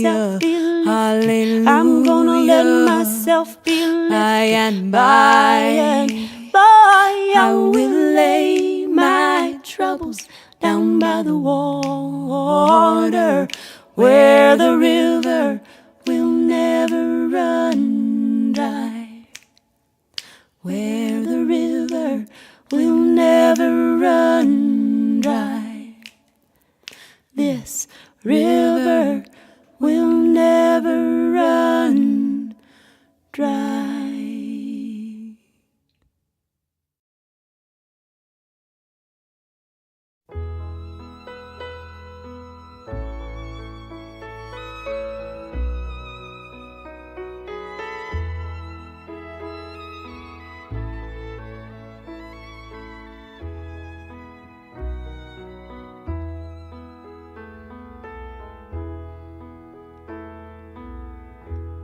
myself be lifted. Hallelujah. I'm gonna let myself be lifted. By and by, I will lay my troubles down by the water, where the river will never run dry. Where the river will never run dry. This river will never run dry.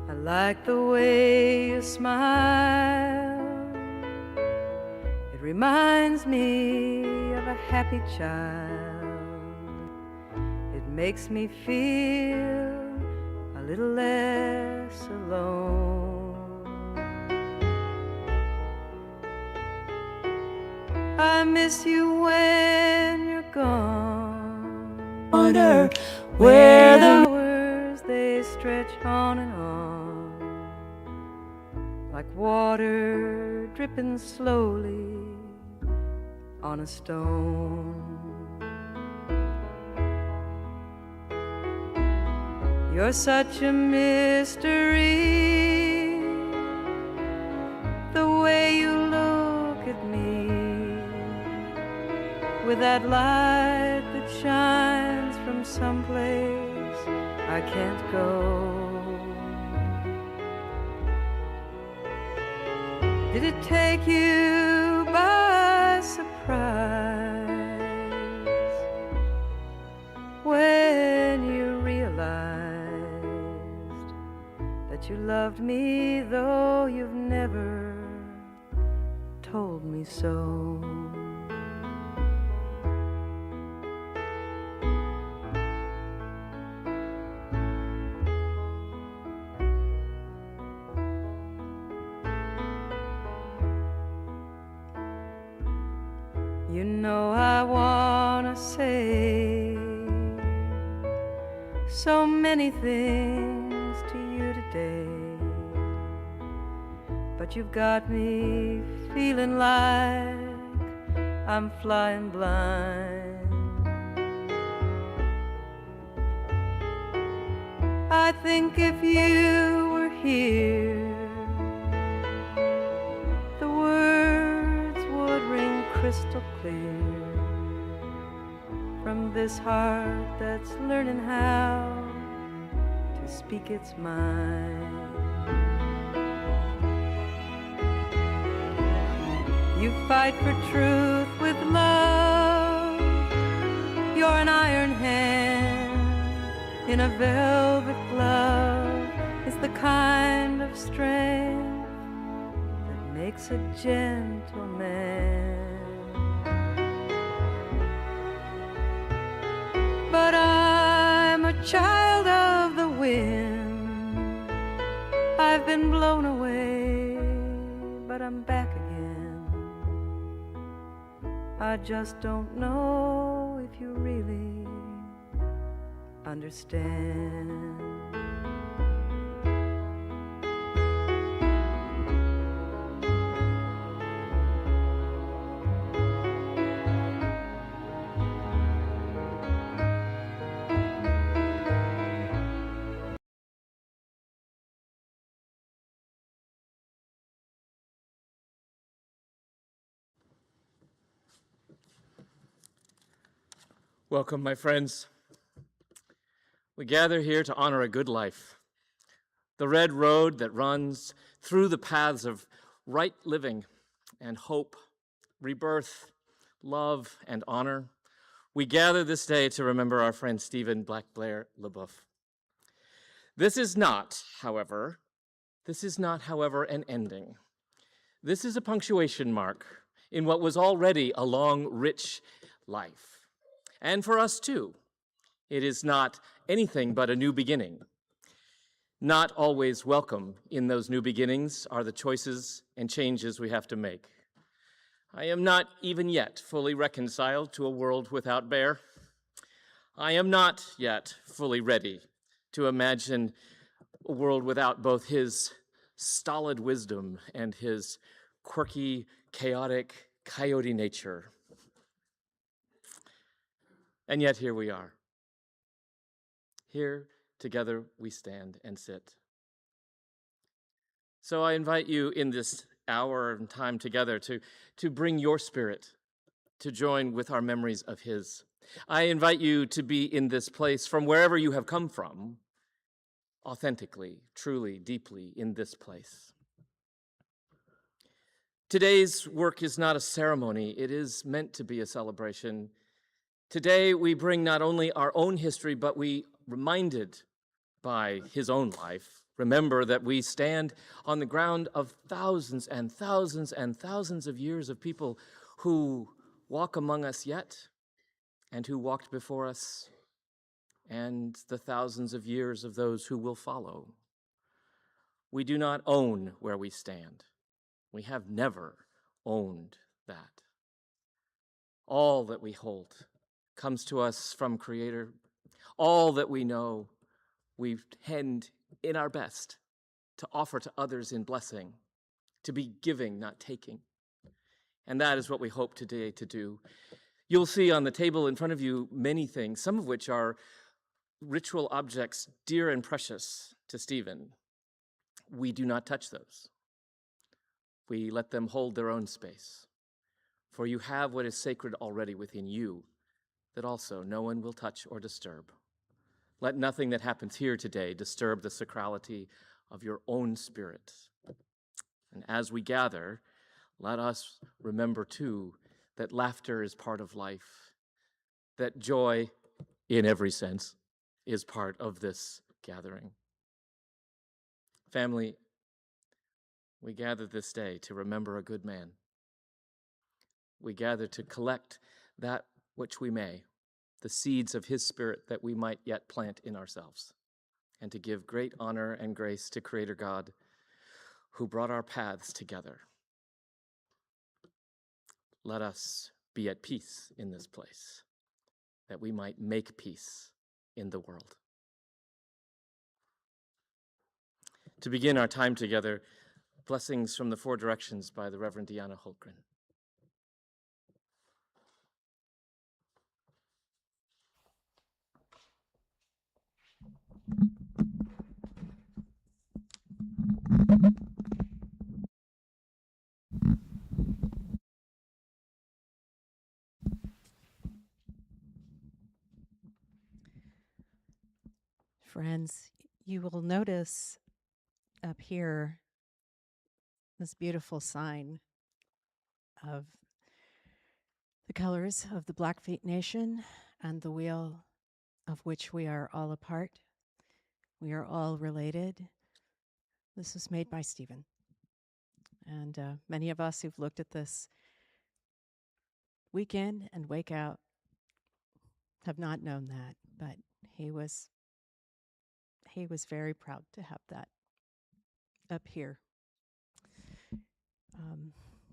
I like the way you smile. It reminds me of a happy child. It makes me feel a little less alone. I miss you when you're gone. Wonder where the hours they stretch on and on, like water dripping slowly on a stone. You're such a mystery, the way you look at me, with that light that shines from someplace I can't go. Did it take you by surprise when you realized that you loved me, though you've never told me so? You know I wanna say so many things to you today, but you've got me feeling like I'm flying blind. I think if you were here, the words would ring crystal clear from this heart that's learning how to speak its mind. You fight for truth with love. You're an iron hand in a velvet glove. It's the kind of strength that makes a gentleman. But I'm a child of the wind. I've been blown away, but I'm back again. I just don't know if you really understand. Welcome, my friends. We gather here to honor a good life, the red road that runs through the paths of right living and hope, rebirth, love, and honor. We gather this day to remember our friend Stephen Black Blair LaBoueff. This is not, however, an ending. This is a punctuation mark in what was already a long, rich life. And for us too, it is not anything but a new beginning, Not always welcome in those new beginnings are the choices and changes we have to make. I am not even yet fully reconciled to a world without Bear. I am not yet fully ready to imagine a world without both his stolid wisdom and his quirky, chaotic, coyote nature. And yet here we are. Here together we stand and sit. So I invite you in this hour and time together to bring your spirit to join with our memories of his. I invite you to be in this place from wherever you have come from, authentically, truly, deeply in this place. Today's work is not a ceremony, it is meant to be a celebration. Today we bring not only our own history, but we, reminded by his own life, remember that we stand on the ground of thousands and thousands and thousands of years of people who walk among us yet, and who walked before us, and the thousands of years of those who will follow. We do not own where we stand. We have never owned that. All that we hold comes to us from Creator. All that we know, we tend in our best to offer to others in blessing, to be giving, not taking. And that is what we hope today to do. You'll see on the table in front of you many things, some of which are ritual objects dear and precious to Stephen. We do not touch those. We let them hold their own space. For you have what is sacred already within you that also no one will touch or disturb. Let nothing that happens here today disturb the sacrality of your own spirit. And as we gather, let us remember too that laughter is part of life, that joy, in every sense, is part of this gathering. Family, we gather this day to remember a good man. We gather to collect that which we may, the seeds of his spirit that we might yet plant in ourselves, and to give great honor and grace to Creator God, who brought our paths together. Let us be at peace in this place, that we might make peace in the world. To begin our time together, blessings from the four directions by the Reverend Deanna Holtgren. Friends, you will notice up here this beautiful sign of the colors of the Blackfeet Nation and the wheel of which we are all a part. We are all related. This was made by Stephen. And many of us who've looked at this week in and wake out have not known that, but he was very proud to have that up here.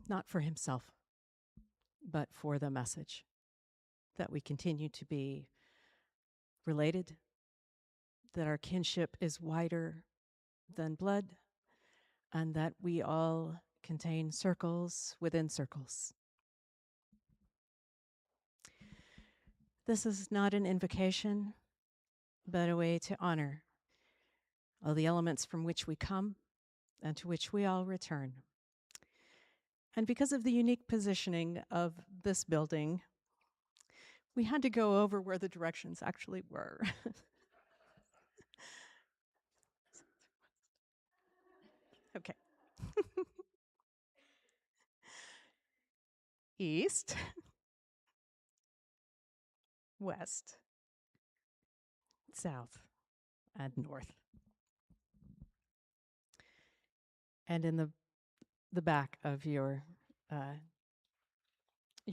Not for himself, but for the message that we continue to be related, that our kinship is wider than blood, and that we all contain circles within circles. This is not an invocation, but a way to honor all the elements from which we come and to which we all return. And because of the unique positioning of this building, we had to go over where the directions actually were. Okay. East, west, south, and north. And in the back of your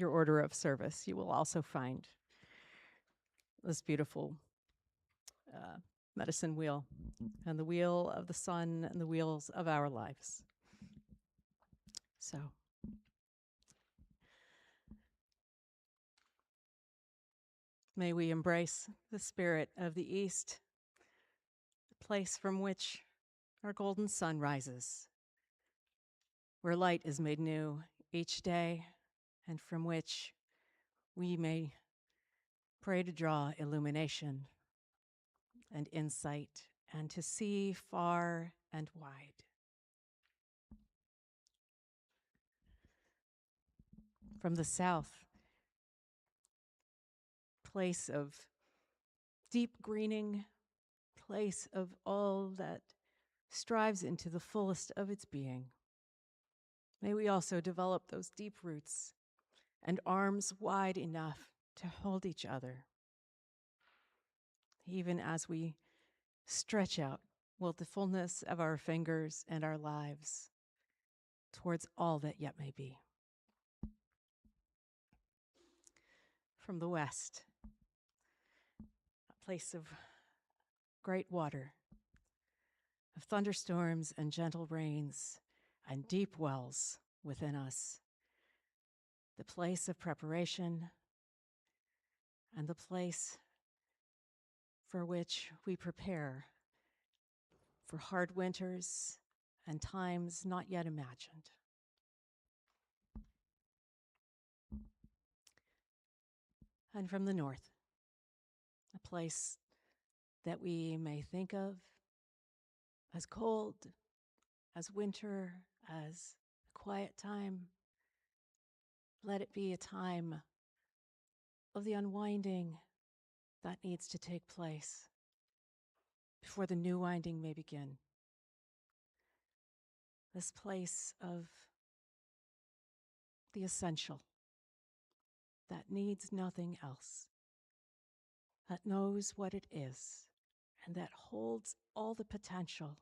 order of service, you will also find this beautiful medicine wheel, and the wheel of the sun and the wheels of our lives. So, may we embrace the spirit of the East, the place from which our golden sun rises, where light is made new each day, and from which we may pray to draw illumination and insight and to see far and wide. From the south, place of deep greening, place of all that strives into the fullest of its being. May we also develop those deep roots and arms wide enough to hold each other, even as we stretch out with the fullness of our fingers and our lives towards all that yet may be. From the west, a place of great water, of thunderstorms and gentle rains and deep wells within us, the place of preparation and the place for which we prepare for hard winters and times not yet imagined. And from the north, a place that we may think of as cold, as winter, as a quiet time. Let it be a time of the unwinding that needs to take place before the new winding may begin. This place of the essential that needs nothing else, that knows what it is, and that holds all the potential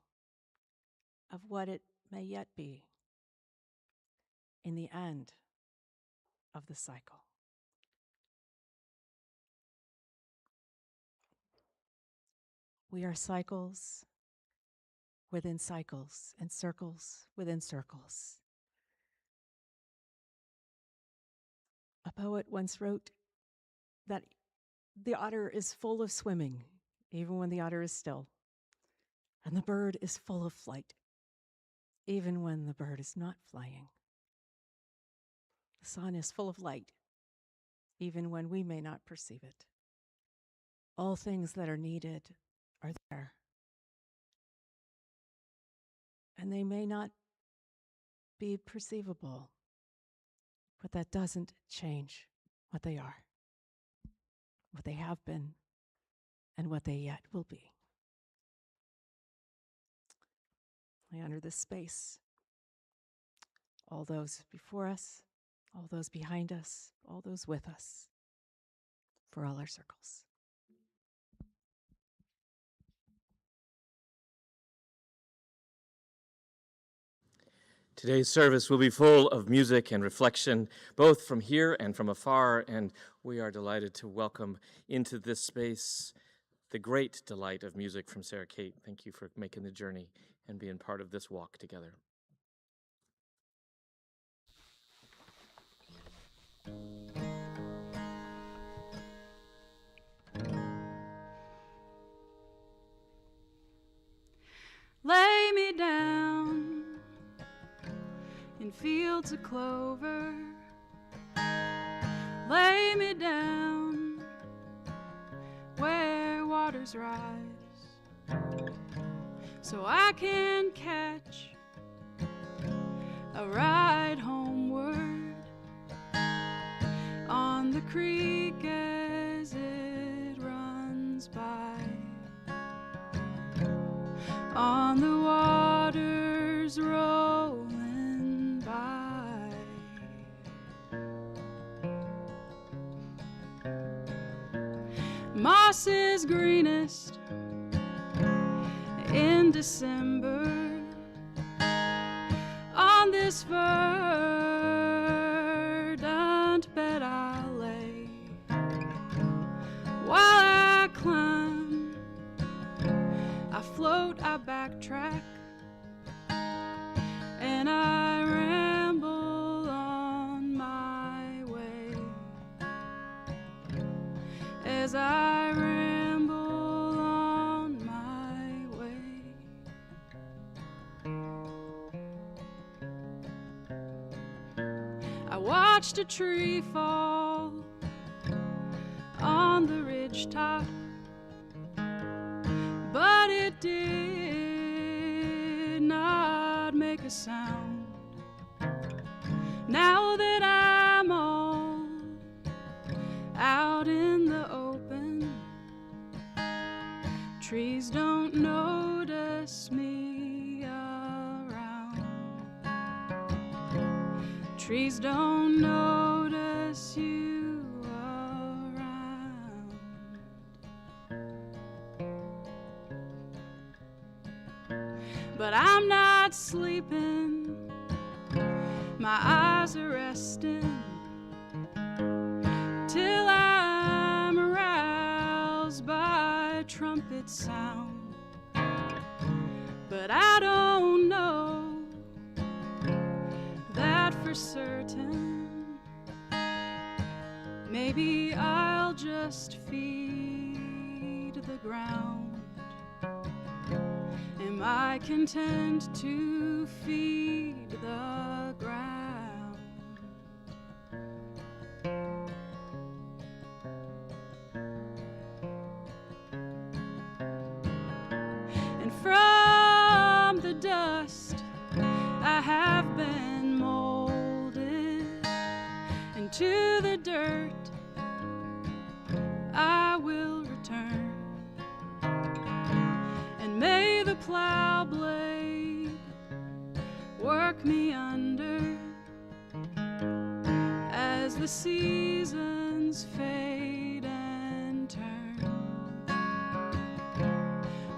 of what it may yet be in the end of the cycle. We are cycles within cycles and circles within circles. A poet once wrote that the otter is full of swimming, even when the otter is still, and the bird is full of flight, even when the bird is not flying. The sun is full of light, even when we may not perceive it. All things that are needed are there, and they may not be perceivable, but that doesn't change what they are, what they have been, and what they yet will be. I honor this space, all those before us, all those behind us, all those with us, for all our circles. Today's service will be full of music and reflection, both from here and from afar, and we are delighted to welcome into this space the great delight of music from Sarah Kate. Thank you for making the journey and being part of this walk together. Lay me down in fields of clover. Lay me down where waters rise, so I can catch a ride homeward on the creek as it runs by, on the waters rolling by. Moss is greenest in December on this verdant bed I'll lay while I climb afloat, I backtrack, and I ramble on my way. As I ramble on my way, I watched a tree fall on the ridge top, but it did not make a sound. Now that I'm all out in the open, trees don't notice me around. Trees don't notice you around. But I'm not sleeping, my eyes are resting till I'm aroused by trumpet sound. But I don't know that for certain. Maybe I'll just feed the ground. Am I content to feed the ground? And from the dust I have been molded, and to the dirt I will return. And may the plow blade work me under as the seasons fade and turn,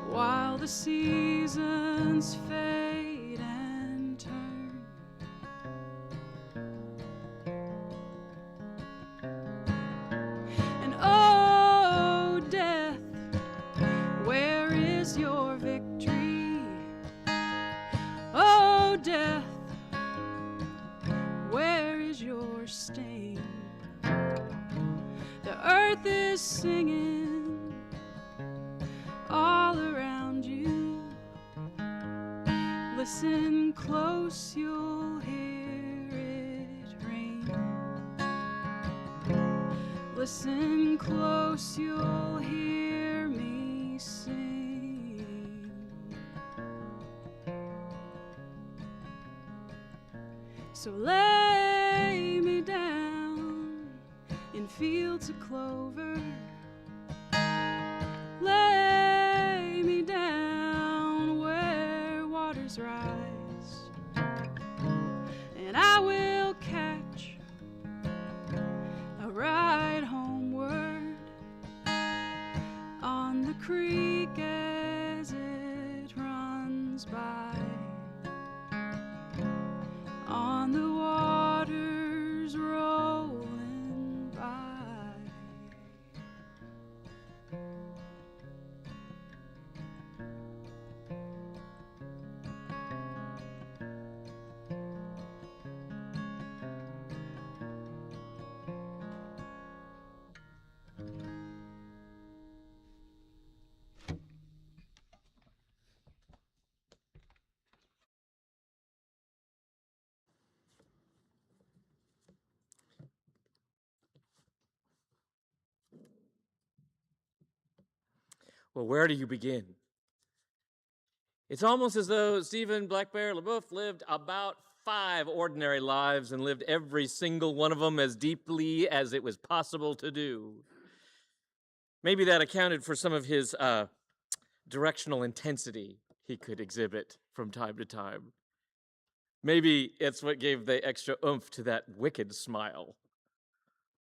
while the seasons fade and turn. And oh, death, where is your victory? Oh, death, where is your sting? The earth is singing all around you. Listen close, you'll hear it ring. Listen close, you'll hear me sing. So lay me down in fields of clover. Lay me down where waters rise, and I will catch a ride homeward on the creek as it runs by, on the waters rolling by. Well, where do you begin? It's almost as though Stephen Black Bear LaBoueff lived about 5 ordinary lives and lived every single one of them as deeply as it was possible to do. Maybe that accounted for some of his directional intensity he could exhibit from time to time. Maybe it's what gave the extra oomph to that wicked smile.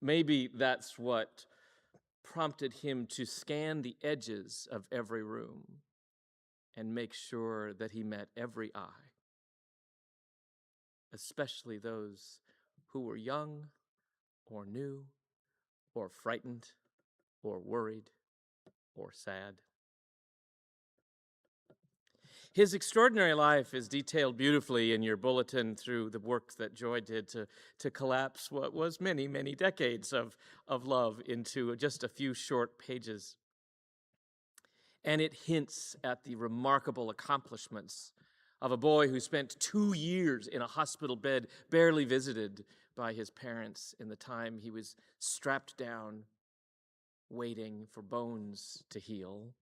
Maybe that's what prompted him to scan the edges of every room and make sure that he met every eye, especially those who were young or new or frightened or worried or sad. His extraordinary life is detailed beautifully in your bulletin through the work that Joy did to collapse what was many, many decades of love into just a few short pages. And it hints at the remarkable accomplishments of a boy who spent 2 years in a hospital bed, barely visited by his parents in the time he was strapped down, waiting for bones to heal.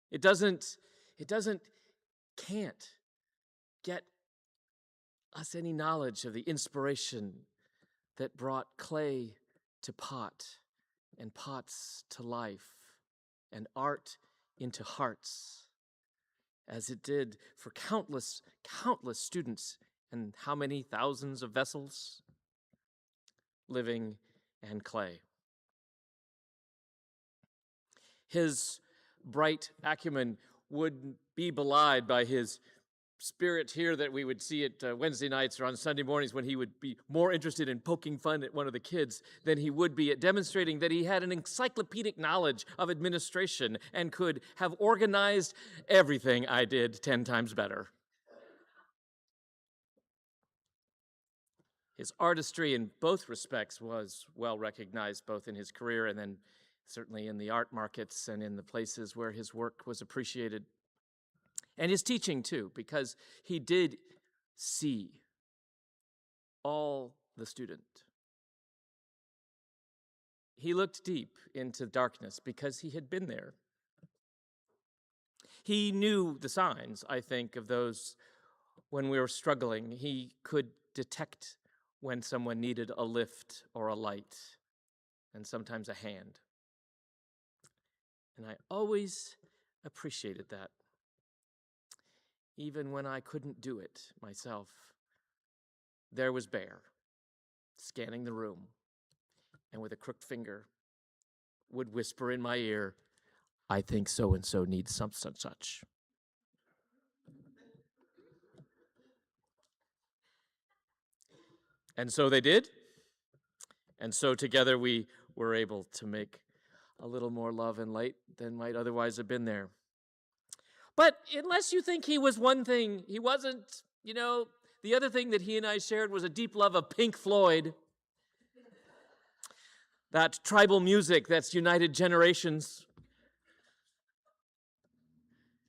It can't get us any knowledge of the inspiration that brought clay to pot and pots to life and art into hearts, as it did for countless students and how many thousands of vessels, living and clay. His bright acumen would be belied by his spirit here that we would see at Wednesday nights or on Sunday mornings, when he would be more interested in poking fun at one of the kids than he would be at demonstrating that he had an encyclopedic knowledge of administration and could have organized everything I did 10 times better. His artistry in both respects was well recognized, both in his career and then certainly in the art markets and in the places where his work was appreciated. And his teaching, too, because he did see all the student. He looked deep into darkness because he had been there. He knew the signs, I think, of those when we were struggling. He could detect when someone needed a lift or a light, and sometimes a hand. And I always appreciated that. Even when I couldn't do it myself, there was Bear, scanning the room, and with a crooked finger would whisper in my ear, "I think so-and-so needs some such." And so they did, and so together we were able to make a little more love and light than might otherwise have been there. But unless you think he was one thing, he wasn't. The other thing that he and I shared was a deep love of Pink Floyd. That tribal music that's united generations.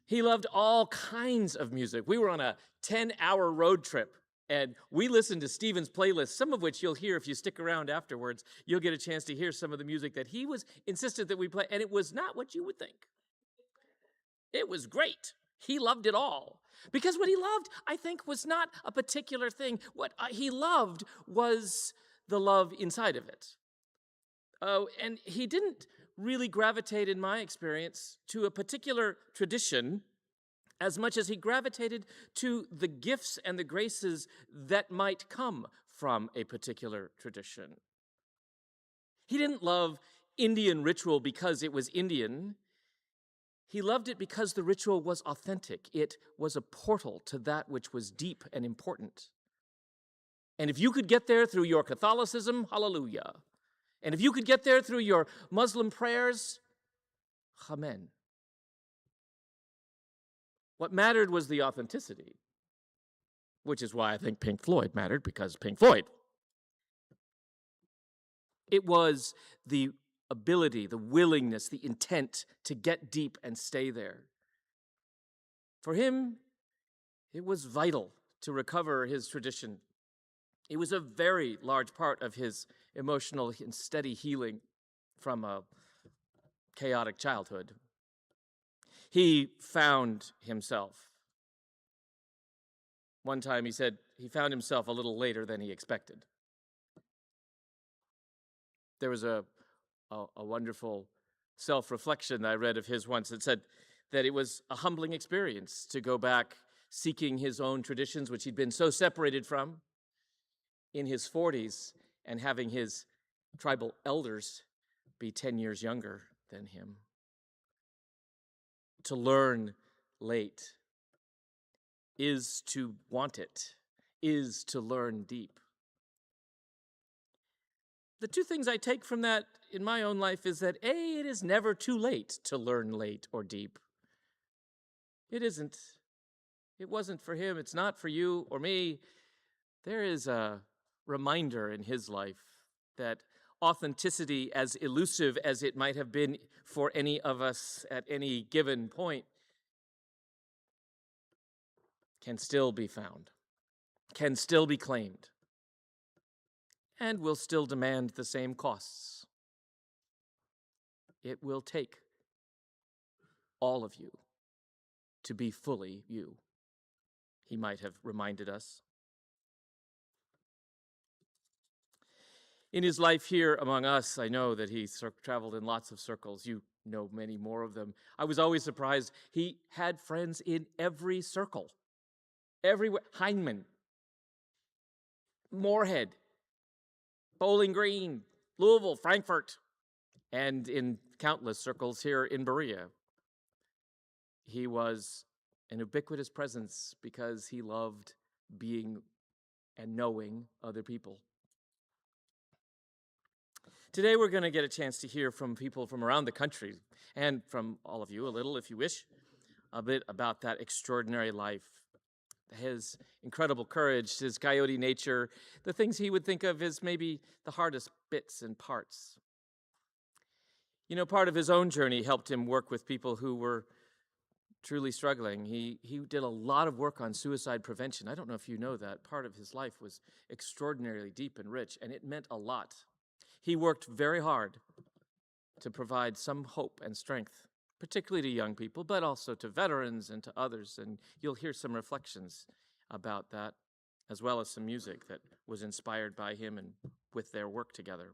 He loved all kinds of music. We were on a 10-hour road trip, and we listened to Stephen's playlist, some of which you'll hear if you stick around afterwards. You'll get a chance to hear some of the music that he was insistent that we play, and it was not what you would think. It was great. He loved it all. Because what he loved, I think, was not a particular thing. What he loved was the love inside of it. And he didn't really gravitate, in my experience, to a particular tradition as much as he gravitated to the gifts and the graces that might come from a particular tradition. He didn't love Indian ritual because it was Indian. He loved it because the ritual was authentic. It was a portal to that which was deep and important. And if you could get there through your Catholicism, hallelujah. And if you could get there through your Muslim prayers, amen. What mattered was the authenticity, which is why I think Pink Floyd mattered, because Pink Floyd. It was the ability, the willingness, the intent to get deep and stay there. For him, it was vital to recover his tradition. It was a very large part of his emotional and steady healing from a chaotic childhood. He found himself. One time he said he found himself a little later than he expected. There was a wonderful self-reflection that I read of his once that said that it was a humbling experience to go back seeking his own traditions, which he'd been so separated from, in his 40s, and having his tribal elders be 10 years younger than him. To learn late is to want it, is to learn deep. The two things I take from that in my own life is that, A, it is never too late to learn late or deep. It isn't. It wasn't for him. It's not for you or me. There is a reminder in his life that authenticity, as elusive as it might have been for any of us at any given point, can still be found, can still be claimed, and will still demand the same costs. It will take all of you to be fully you, he might have reminded us. In his life here among us, I know that he traveled in lots of circles. You know many more of them. I was always surprised. He had friends in every circle. Everywhere. Heinemann, Moorhead, Bowling Green, Louisville, Frankfurt, and in countless circles here in Berea. He was an ubiquitous presence because he loved being and knowing other people. Today we're going to get a chance to hear from people from around the country and from all of you a little, if you wish, a bit about that extraordinary life, his incredible courage, his coyote nature, the things he would think of as maybe the hardest bits and parts. You know, part of his own journey helped him work with people who were truly struggling. He did a lot of work on suicide prevention. I don't know if you know that. Part of his life was extraordinarily deep and rich, and it meant a lot. He worked very hard to provide some hope and strength, particularly to young people, but also to veterans and to others. And you'll hear some reflections about that, as well as some music that was inspired by him and with their work together.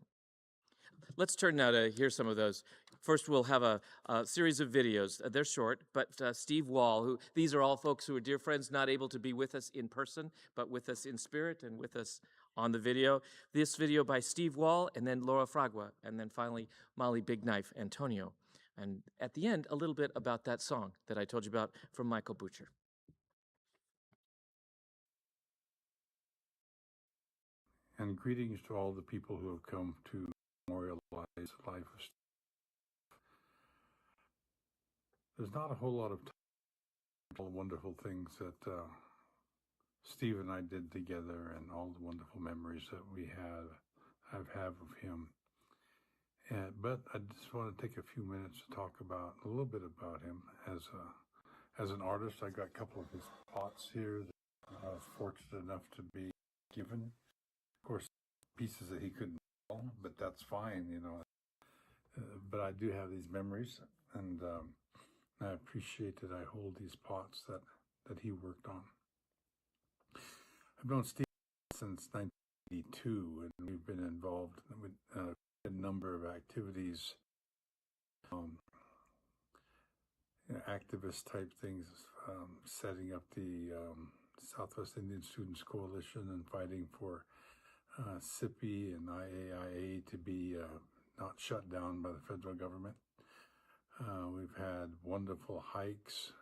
Let's turn now to hear some of those. First, we'll have a series of videos. They're short, but Steve Wall, these are all folks who are dear friends, not able to be with us in person, but with us in spirit and with us on the video. This video by Steve Wall, and then Laura Fragua, and then finally Molly Big Knife Antonio. And at the end, a little bit about that song that I told you about from Michael Butcher. And greetings to all the people who have come to memorialize the life of Steve. There's not a whole lot of time for all the wonderful things that Steve and I did together and all the wonderful memories that I've had of him. But I just want to take a few minutes to talk about a little bit about him as an artist. I got a couple of his pots here that I was fortunate enough to be given. Of course, pieces that he couldn't sell, but that's fine, you know. But I do have these memories, and I appreciate that I hold these pots that he worked on. I've known Steve since 1982, and we've been involved with a number of activities, activist type things, setting up the Southwest Indian Students Coalition and fighting for SIPI and IAIA to be not shut down by the federal government. We've had wonderful hikes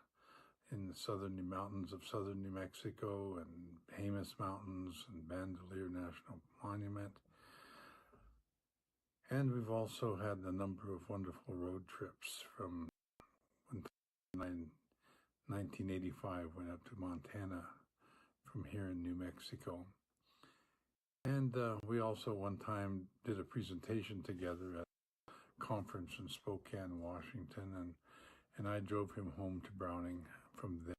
in the southern mountains of southern New Mexico and Jemez Mountains and Bandelier National Monument. And we've also had a number of wonderful road trips from when 1985 went up to Montana from here in New Mexico. And we also one time did a presentation together at a conference in Spokane, Washington, and I drove him home to Browning from there.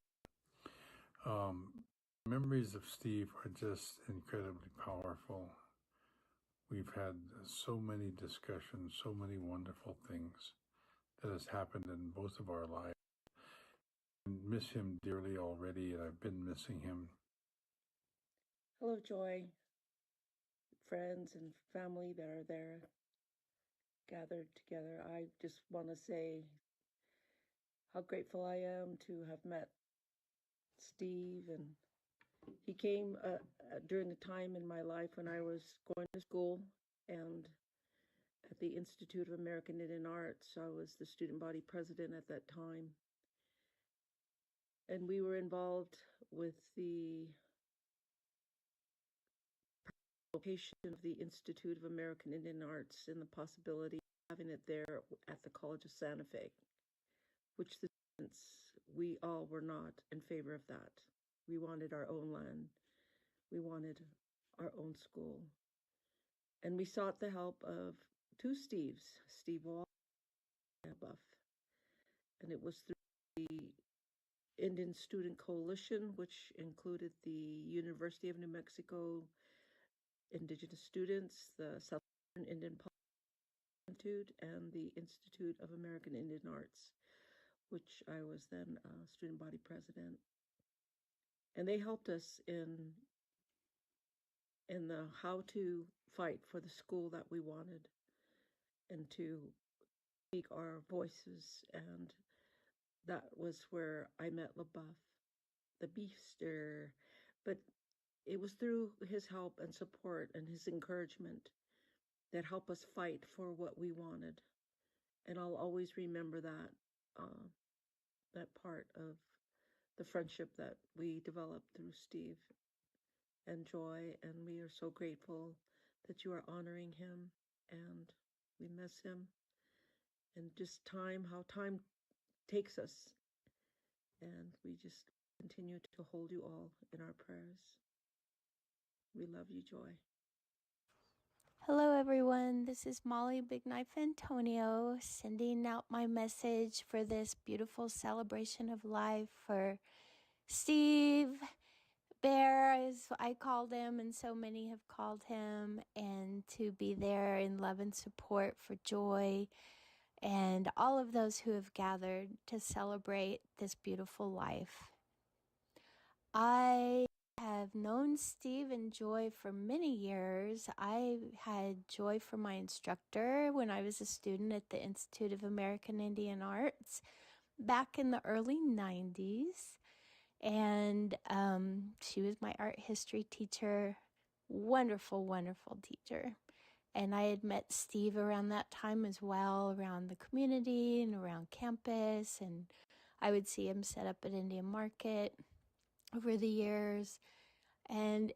Memories of Steve are just incredibly powerful. We've had so many discussions, so many wonderful things that has happened in both of our lives. I miss him dearly already, and I've been missing him. Hello, Joy, friends and family that are there gathered together. I just want to say how grateful I am to have met Steve, and he came during the time in my life when I was going to school, and at the Institute of American Indian Arts, I was the student body president at that time. And we were involved with the location of the Institute of American Indian Arts and the possibility of having it there at the College of Santa Fe, which the students, we all were not in favor of that. We wanted our own land. We wanted our own school. And we sought the help of two Steves, Steve Wall and LaBoueff. And it was through the Indian Student Coalition, which included the University of New Mexico Indigenous Students, the Southern Indian Institute, and the Institute of American Indian Arts, which I was then student body president. And they helped us in the how to fight for the school that we wanted and to speak our voices. And that was where I met LaBoueff, the beefster. But it was through his help and support and his encouragement that helped us fight for what we wanted. And I'll always remember that part of the friendship that we developed through Steve and Joy. And we are so grateful that you are honoring him, and we miss him. And just how time takes us. And we just continue to hold you all in our prayers. We love you, Joy. Hello, everyone. This is Molly Big Knife Antonio sending out my message for this beautiful celebration of life for Steve Bear, as I called him, and so many have called him, and to be there in love and support for Joy and all of those who have gathered to celebrate this beautiful life. I have known Steve and Joy for many years. I had Joy for my instructor when I was a student at the Institute of American Indian Arts back in the early 90s. And she was my art history teacher. Wonderful, wonderful teacher. And I had met Steve around that time as well, around the community and around campus. And I would see him set up at Indian Market over the years. And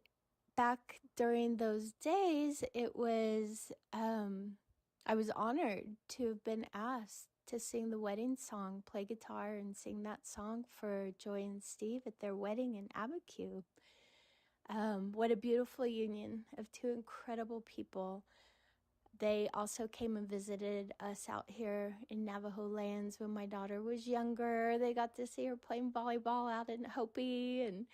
back during those days, it was, I was honored to have been asked to sing the wedding song, play guitar and sing that song for Joy and Steve at their wedding in Abiquiu. What a beautiful union of two incredible people. They also came and visited us out here in Navajo lands when my daughter was younger. They got to see her playing volleyball out in Hopi and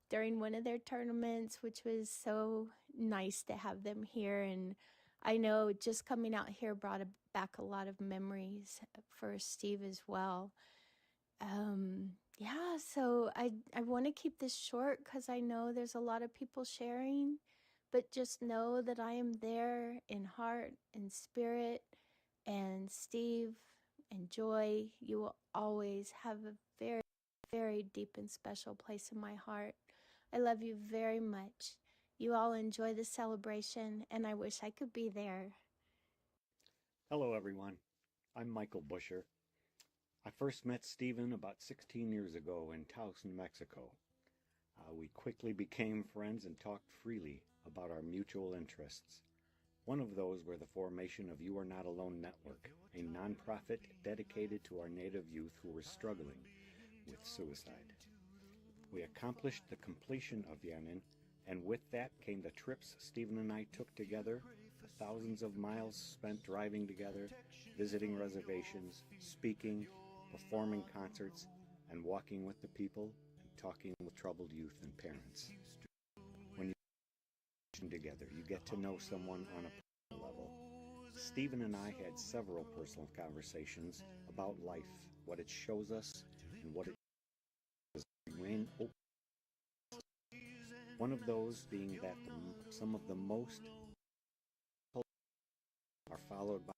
during one of their tournaments, which was so nice to have them here. And I know just coming out here brought back a lot of memories for Steve as well. So I want to keep this short because I know there's a lot of people sharing, but just know that I am there in heart and spirit. And Steve and Joy, you will always have a very, very deep and special place in my heart. I love you very much. You all enjoy the celebration, and I wish I could be there. Hello, everyone. I'm Michael Busher. I first met Stephen about 16 years ago in Taos, New Mexico. We quickly became friends and talked freely about our mutual interests. One of those were the formation of You Are Not Alone Network, a nonprofit dedicated to our Native youth who were struggling with suicide. We accomplished the completion of Yanin, and with that came the trips Stephen and I took together, the thousands of miles spent driving together, visiting reservations, speaking, performing concerts, and walking with the people and talking with troubled youth and parents. When you together, you get to know someone on a personal level. Stephen and I had several personal conversations about life, what it shows us, and what it does remain open. One of those being that some of the most are followed by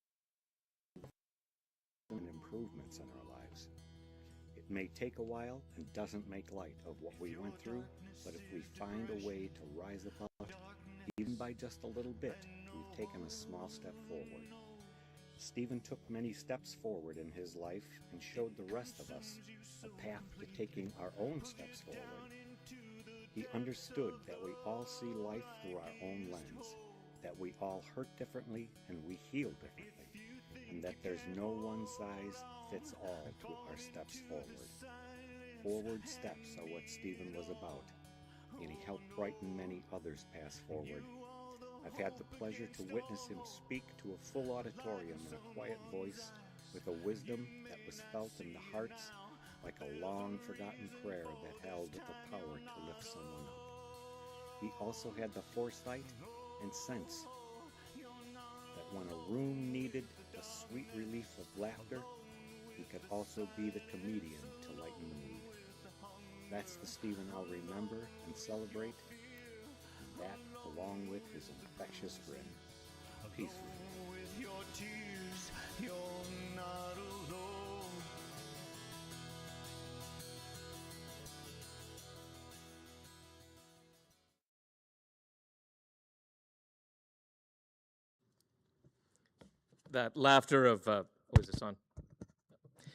improvements in our lives. It may take a while and doesn't make light of what we went through, but if we find a way to rise above it, even by just a little bit, we've taken a small step forward. Stephen took many steps forward in his life and showed the rest of us a path to taking our own steps forward. He understood that we all see life through our own lens, that we all hurt differently and we heal differently, and that there's no one-size fits all to our steps forward. Forward steps are what Stephen was about, and he helped brighten many others' paths forward. I've had the pleasure to witness him speak to a full auditorium in a quiet voice with a wisdom that was felt in the hearts like a long-forgotten prayer that held the power to lift someone up. He also had the foresight and sense that when a room needed a sweet relief of laughter, he could also be the comedian to lighten the mood. That's the Stephen I'll remember and celebrate, and that along with his infectious grin. Peace with you. That laughter of, what is this on?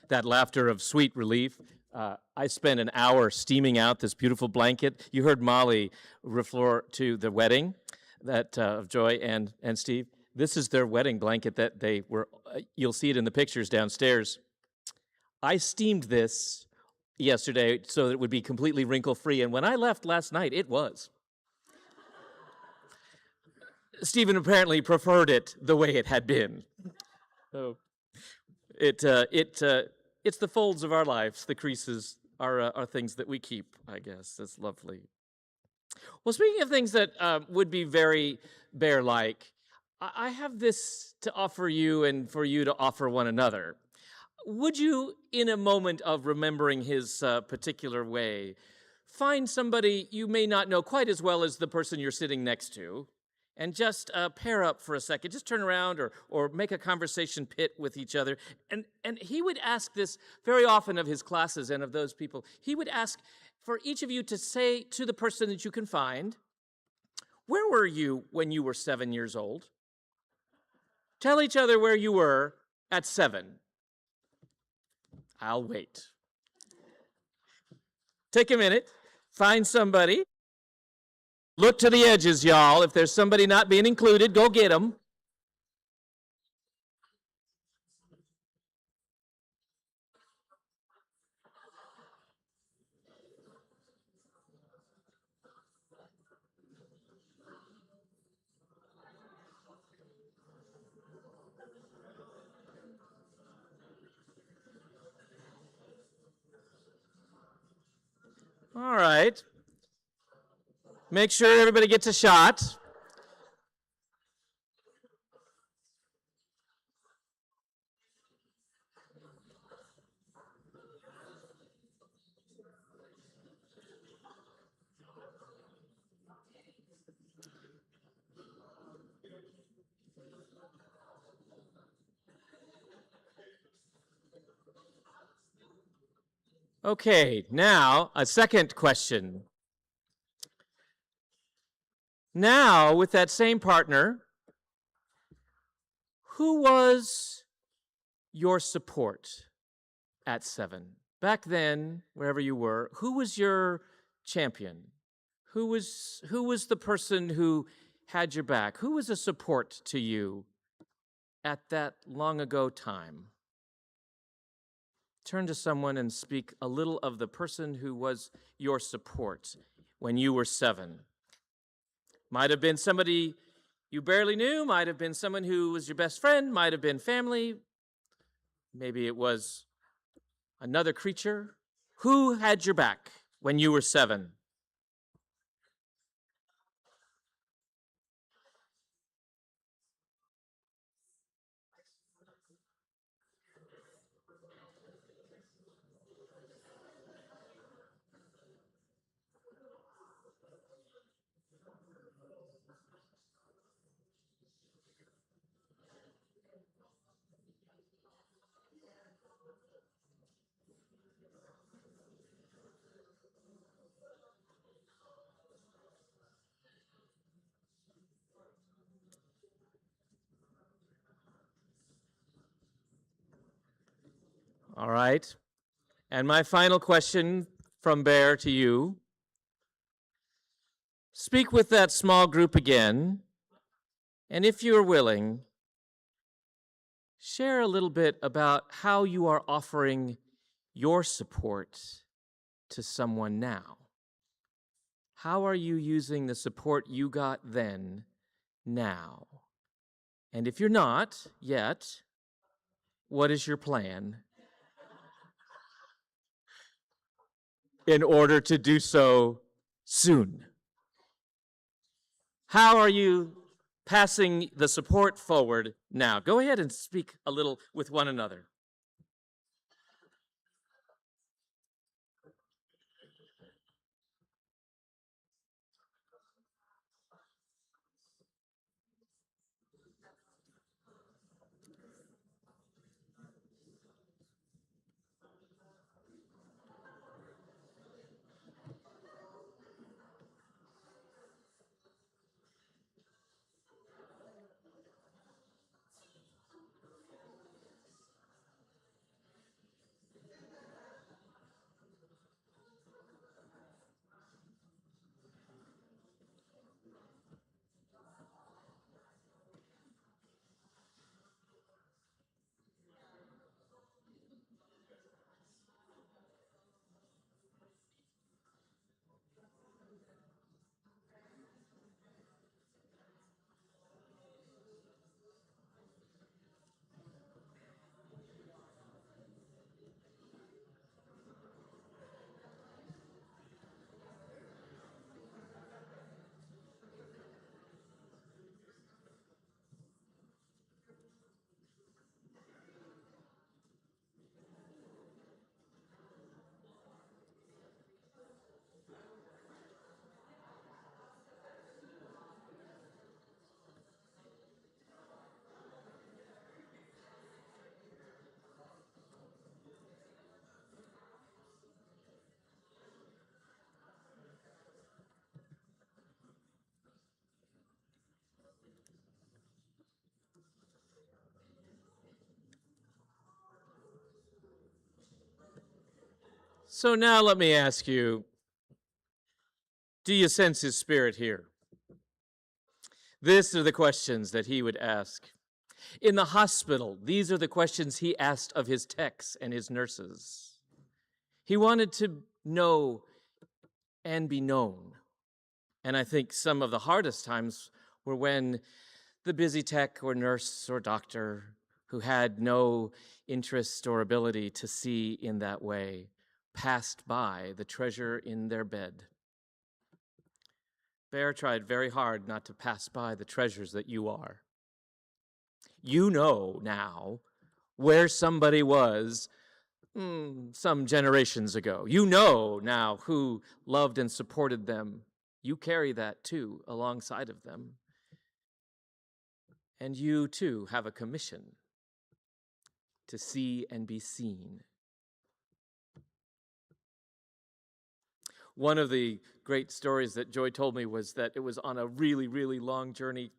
That laughter of sweet relief. I spent an hour steaming out this beautiful blanket. You heard Molly refer to the wedding that of Joy and Steve. This is their wedding blanket that they were, you'll see it in the pictures downstairs. I steamed this yesterday so that it would be completely wrinkle-free, and when I left last night, it was. Stephen apparently preferred it the way it had been. So it's the folds of our lives. The creases are things that we keep, I guess. That's lovely. Well, speaking of things that would be very bear-like, I have this to offer you and for you to offer one another. Would you, in a moment of remembering his particular way, find somebody you may not know quite as well as the person you're sitting next to, and just pair up for a second, just turn around or make a conversation pit with each other. And he would ask this very often of his classes and of those people. He would ask for each of you to say to the person that you can find, where were you when you were 7 years old? Tell each other where you were at 7. I'll wait. Take a minute, find somebody. Look to the edges, y'all. If there's somebody not being included, go get them. All right. Make sure everybody gets a shot. Okay, now a second question. Now, with that same partner, who was your support at 7? Back then, wherever you were, who was your champion? Who was the person who had your back? Who was a support to you at that long ago time? Turn to someone and speak a little of the person who was your support when you were 7. Might have been somebody you barely knew, might have been someone who was your best friend, might have been family, maybe it was another creature. Who had your back when you were 7? All right. And my final question from Bear to you. Speak with that small group again, and if you are willing, share a little bit about how you are offering your support to someone now. How are you using the support you got then, now? And if you're not yet, what is your plan in order to do so soon? How are you passing the support forward now? Go ahead and speak a little with one another. So now let me ask you, do you sense his spirit here? These are the questions that he would ask. In the hospital, these are the questions he asked of his techs and his nurses. He wanted to know and be known. And I think some of the hardest times were when the busy tech or nurse or doctor who had no interest or ability to see in that way passed by the treasure in their bed. Bear tried very hard not to pass by the treasures that you are. You know now where somebody was some generations ago. You know now who loved and supported them. You carry that too alongside of them. And you too have a commission to see and be seen. One of the great stories that Joy told me was that it was on a really, really long journey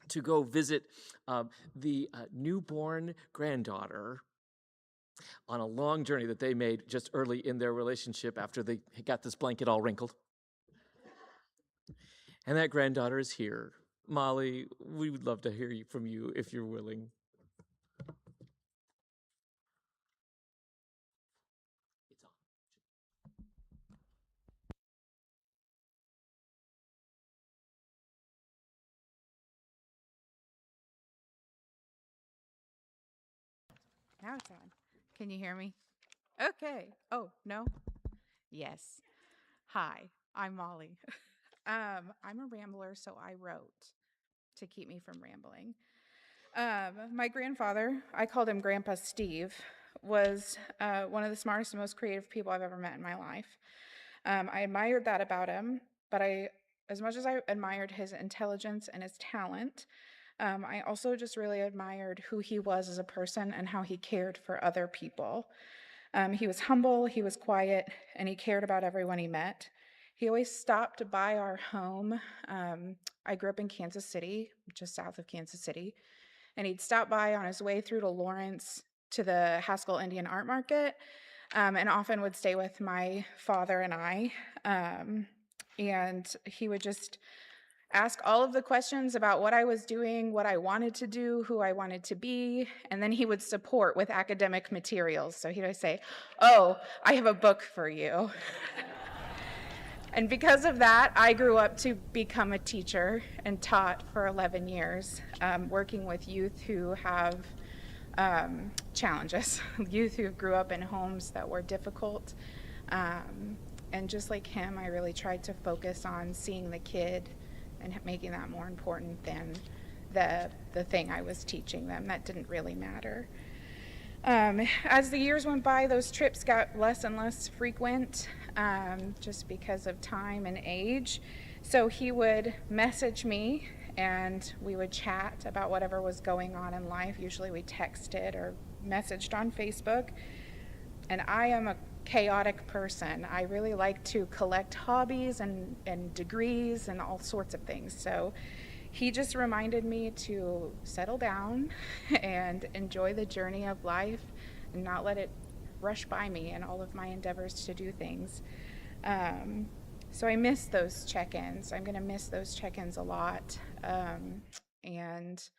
to go visit the newborn granddaughter on a long journey that they made just early in their relationship after they got this blanket all wrinkled. And that granddaughter is here. Molly, we would love to hear from you if you're willing. It's on. Now it's on. Can you hear me? Okay. Oh, no? Yes. Hi, I'm Molly. I'm a rambler, so I wrote to keep me from rambling. My grandfather, I called him Grandpa Steve, was one of the smartest and most creative people I've ever met in my life. I admired that about him, but as much as I admired his intelligence and his talent, I also just really admired who he was as a person and how he cared for other people. He was humble, he was quiet, and he cared about everyone he met. He always stopped by our home. I grew up in Kansas City, just south of Kansas City, and he'd stop by on his way through to Lawrence to the Haskell Indian Art Market, and often would stay with my father and I. And he would just ask all of the questions about what I was doing, what I wanted to do, who I wanted to be, and then he would support with academic materials. So he would say, "Oh, I have a book for you." And because of that, I grew up to become a teacher and taught for 11 years, working with youth who have challenges, youth who grew up in homes that were difficult. And just like him, I really tried to focus on seeing the kid and making that more important than the thing I was teaching them. That didn't really matter. As the years went by, those trips got less and less frequent, just because of time and age. So he would message me and we would chat about whatever was going on in life. Usually we texted or messaged on Facebook. And I am a chaotic person. I really like to collect hobbies and degrees and all sorts of things. So he just reminded me to settle down and enjoy the journey of life and not let it rush by me in all of my endeavors to do things. So I miss those check-ins. I'm going to miss those check-ins a lot. And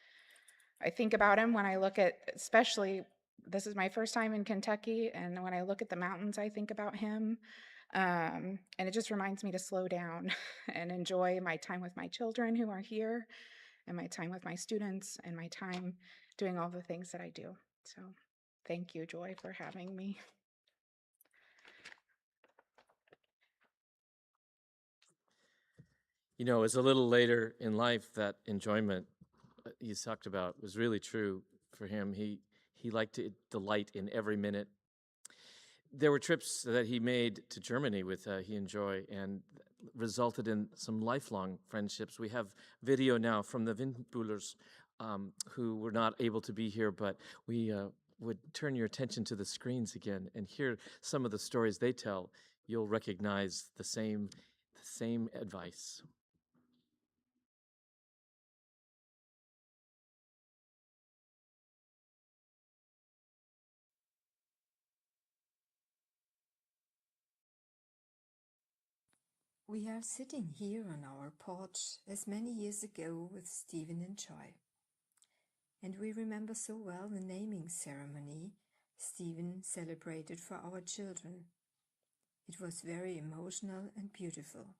I think about him when I look at, especially, this is my first time in Kentucky, and when I look at the mountains, I think about him. And it just reminds me to slow down and enjoy my time with my children who are here, and my time with my students, and my time doing all the things that I do. So thank you, Joy, for having me. You know, as a little later in life, that enjoyment you talked about was really true for him. He liked to delight in every minute. There were trips that he made to Germany with he and Joy, and resulted in some lifelong friendships. We have video now from the Windbullers, who were not able to be here, but we would turn your attention to the screens again and hear some of the stories they tell. You'll recognize the same advice. We are sitting here on our porch as many years ago with Stephen and Joy. And we remember so well the naming ceremony Stephen celebrated for our children. It was very emotional and beautiful.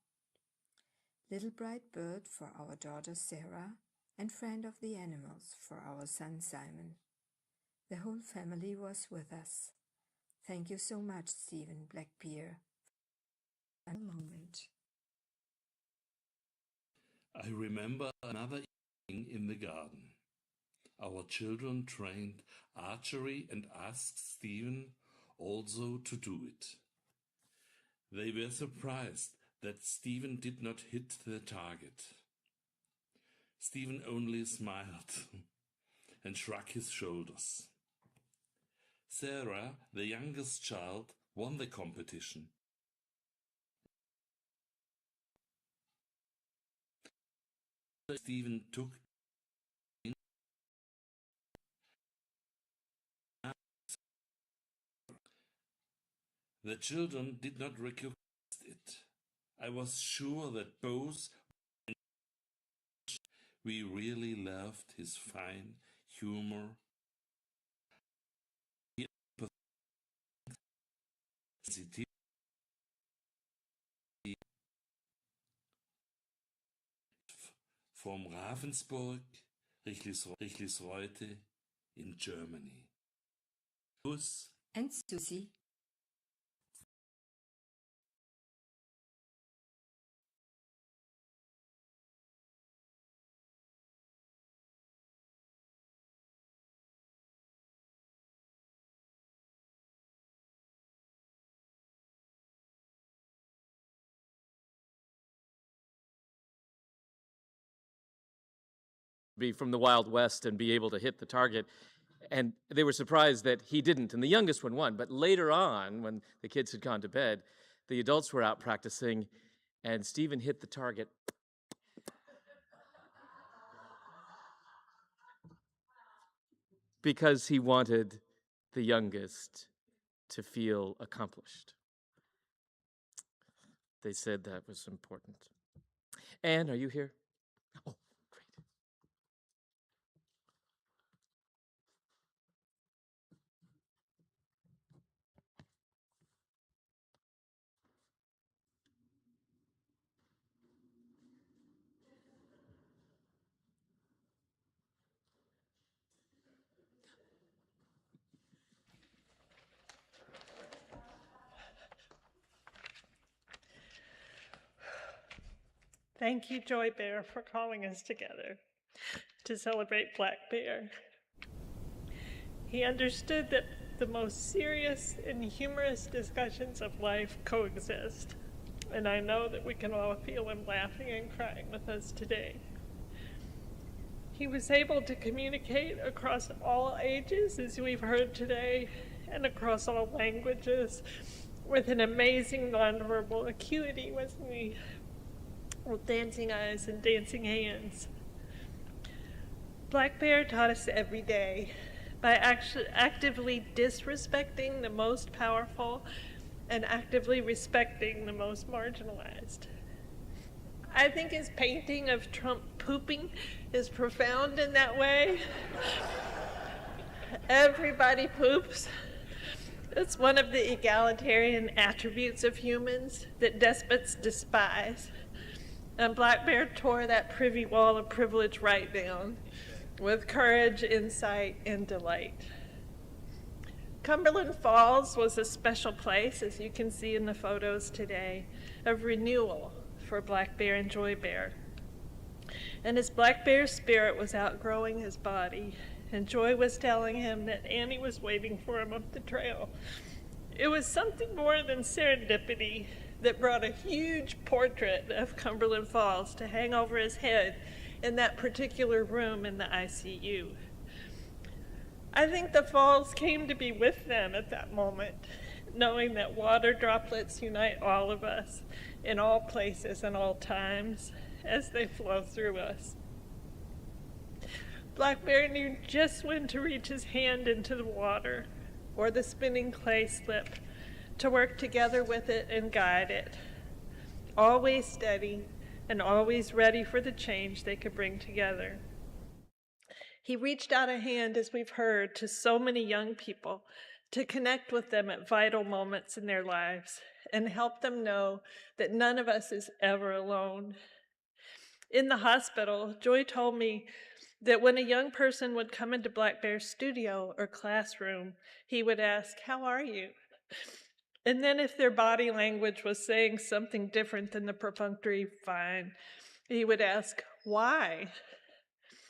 Little Bright Bird for our daughter Sarah, and Friend of the Animals for our son Simon. The whole family was with us. Thank you so much, Stephen Blackbeard, for a moment. I remember another evening in the garden. Our children trained archery and asked Stephen also to do it. They were surprised that Stephen did not hit the target. Stephen only smiled and shrugged his shoulders. Sarah, the youngest child, won the competition. Stephen took the children did not recognize it. I was sure that both we really loved his fine humor, sensitivity, from Ravensburg, Richlisreute in Germany. Kuss and Susie. Be from the Wild West and be able to hit the target. And they were surprised that he didn't, and the youngest one won. But later on, when the kids had gone to bed, the adults were out practicing, and Stephen hit the target because he wanted the youngest to feel accomplished. They said that was important. Anne, are you here? Oh, great. Thank you, Joy Bear, for calling us together to celebrate Black Bear. He understood that the most serious and humorous discussions of life coexist, and I know that we can all feel him laughing and crying with us today. He was able to communicate across all ages, as we've heard today, and across all languages, with an amazing nonverbal acuity, wasn't he? With dancing eyes and dancing hands. Black Bear taught us every day by actively disrespecting the most powerful and actively respecting the most marginalized. I think his painting of Trump pooping is profound in that way. Everybody poops. It's one of the egalitarian attributes of humans that despots despise. And Black Bear tore that privy wall of privilege right down with courage, insight, and delight. Cumberland Falls was a special place, as you can see in the photos today, of renewal for Black Bear and Joy Bear. And as Black Bear's spirit was outgrowing his body, and Joy was telling him that Annie was waiting for him up the trail, it was something more than serendipity that brought a huge portrait of Cumberland Falls to hang over his head in that particular room in the ICU. I think the falls came to be with them at that moment, knowing that water droplets unite all of us in all places and all times as they flow through us. Black Bear knew just when to reach his hand into the water or the spinning clay slip to work together with it and guide it, always steady and always ready for the change they could bring together. He reached out a hand, as we've heard, to so many young people to connect with them at vital moments in their lives and help them know that none of us is ever alone. In the hospital, Joy told me that when a young person would come into Black Bear's studio or classroom, he would ask, "How are you?" And then if their body language was saying something different than the perfunctory "fine," he would ask, "Why?"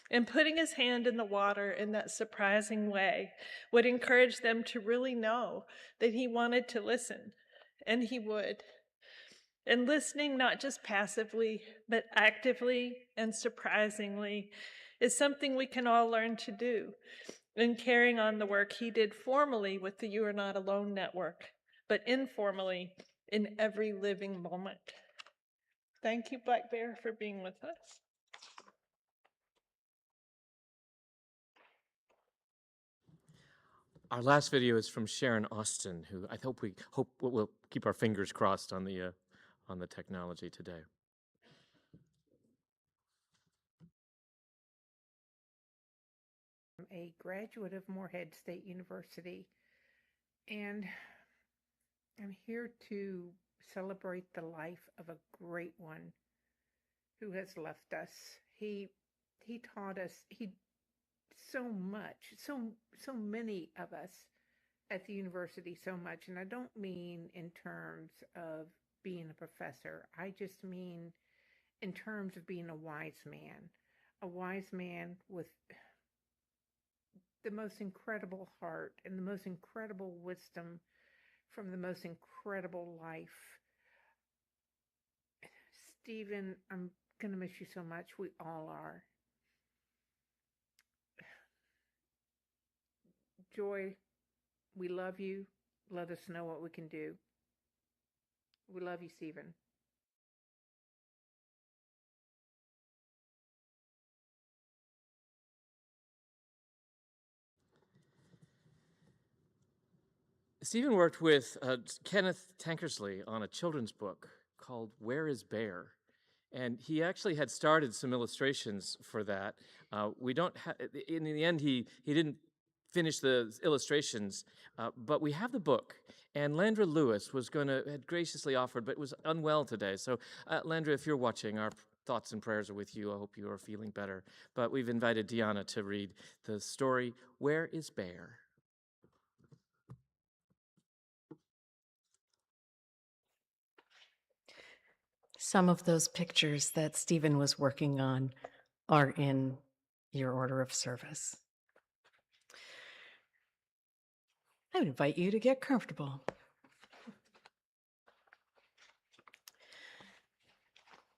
And putting his hand in the water in that surprising way would encourage them to really know that he wanted to listen, and he would. And listening, not just passively, but actively and surprisingly, is something we can all learn to do in carrying on the work he did formally with the You Are Not Alone network, but informally in every living moment. Thank you, Black Bear, for being with us. Our last video is from Sharon Austin, who I hope we'll keep our fingers crossed on the technology today. I'm a graduate of Morehead State University, and I'm here to celebrate the life of a great one who has left us. He taught us so much, so many of us at the university so much, and I don't mean in terms of being a professor. I just mean in terms of being a wise man with the most incredible heart and the most incredible wisdom from the most incredible life. Stephen, I'm going to miss you so much. We all are. Joy, we love you. Let us know what we can do. We love you, Stephen. Stephen worked with Kenneth Tankersley on a children's book called Where is Bear? And he actually had started some illustrations for that. We don't in the end, he didn't finish the illustrations, but we have the book. And Landra Lewis had graciously offered, but was unwell today. So, Landra, if you're watching, our thoughts and prayers are with you. I hope you are feeling better. But we've invited Deanna to read the story, Where is Bear? Some of those pictures that Stephen was working on are in your order of service. I would invite you to get comfortable.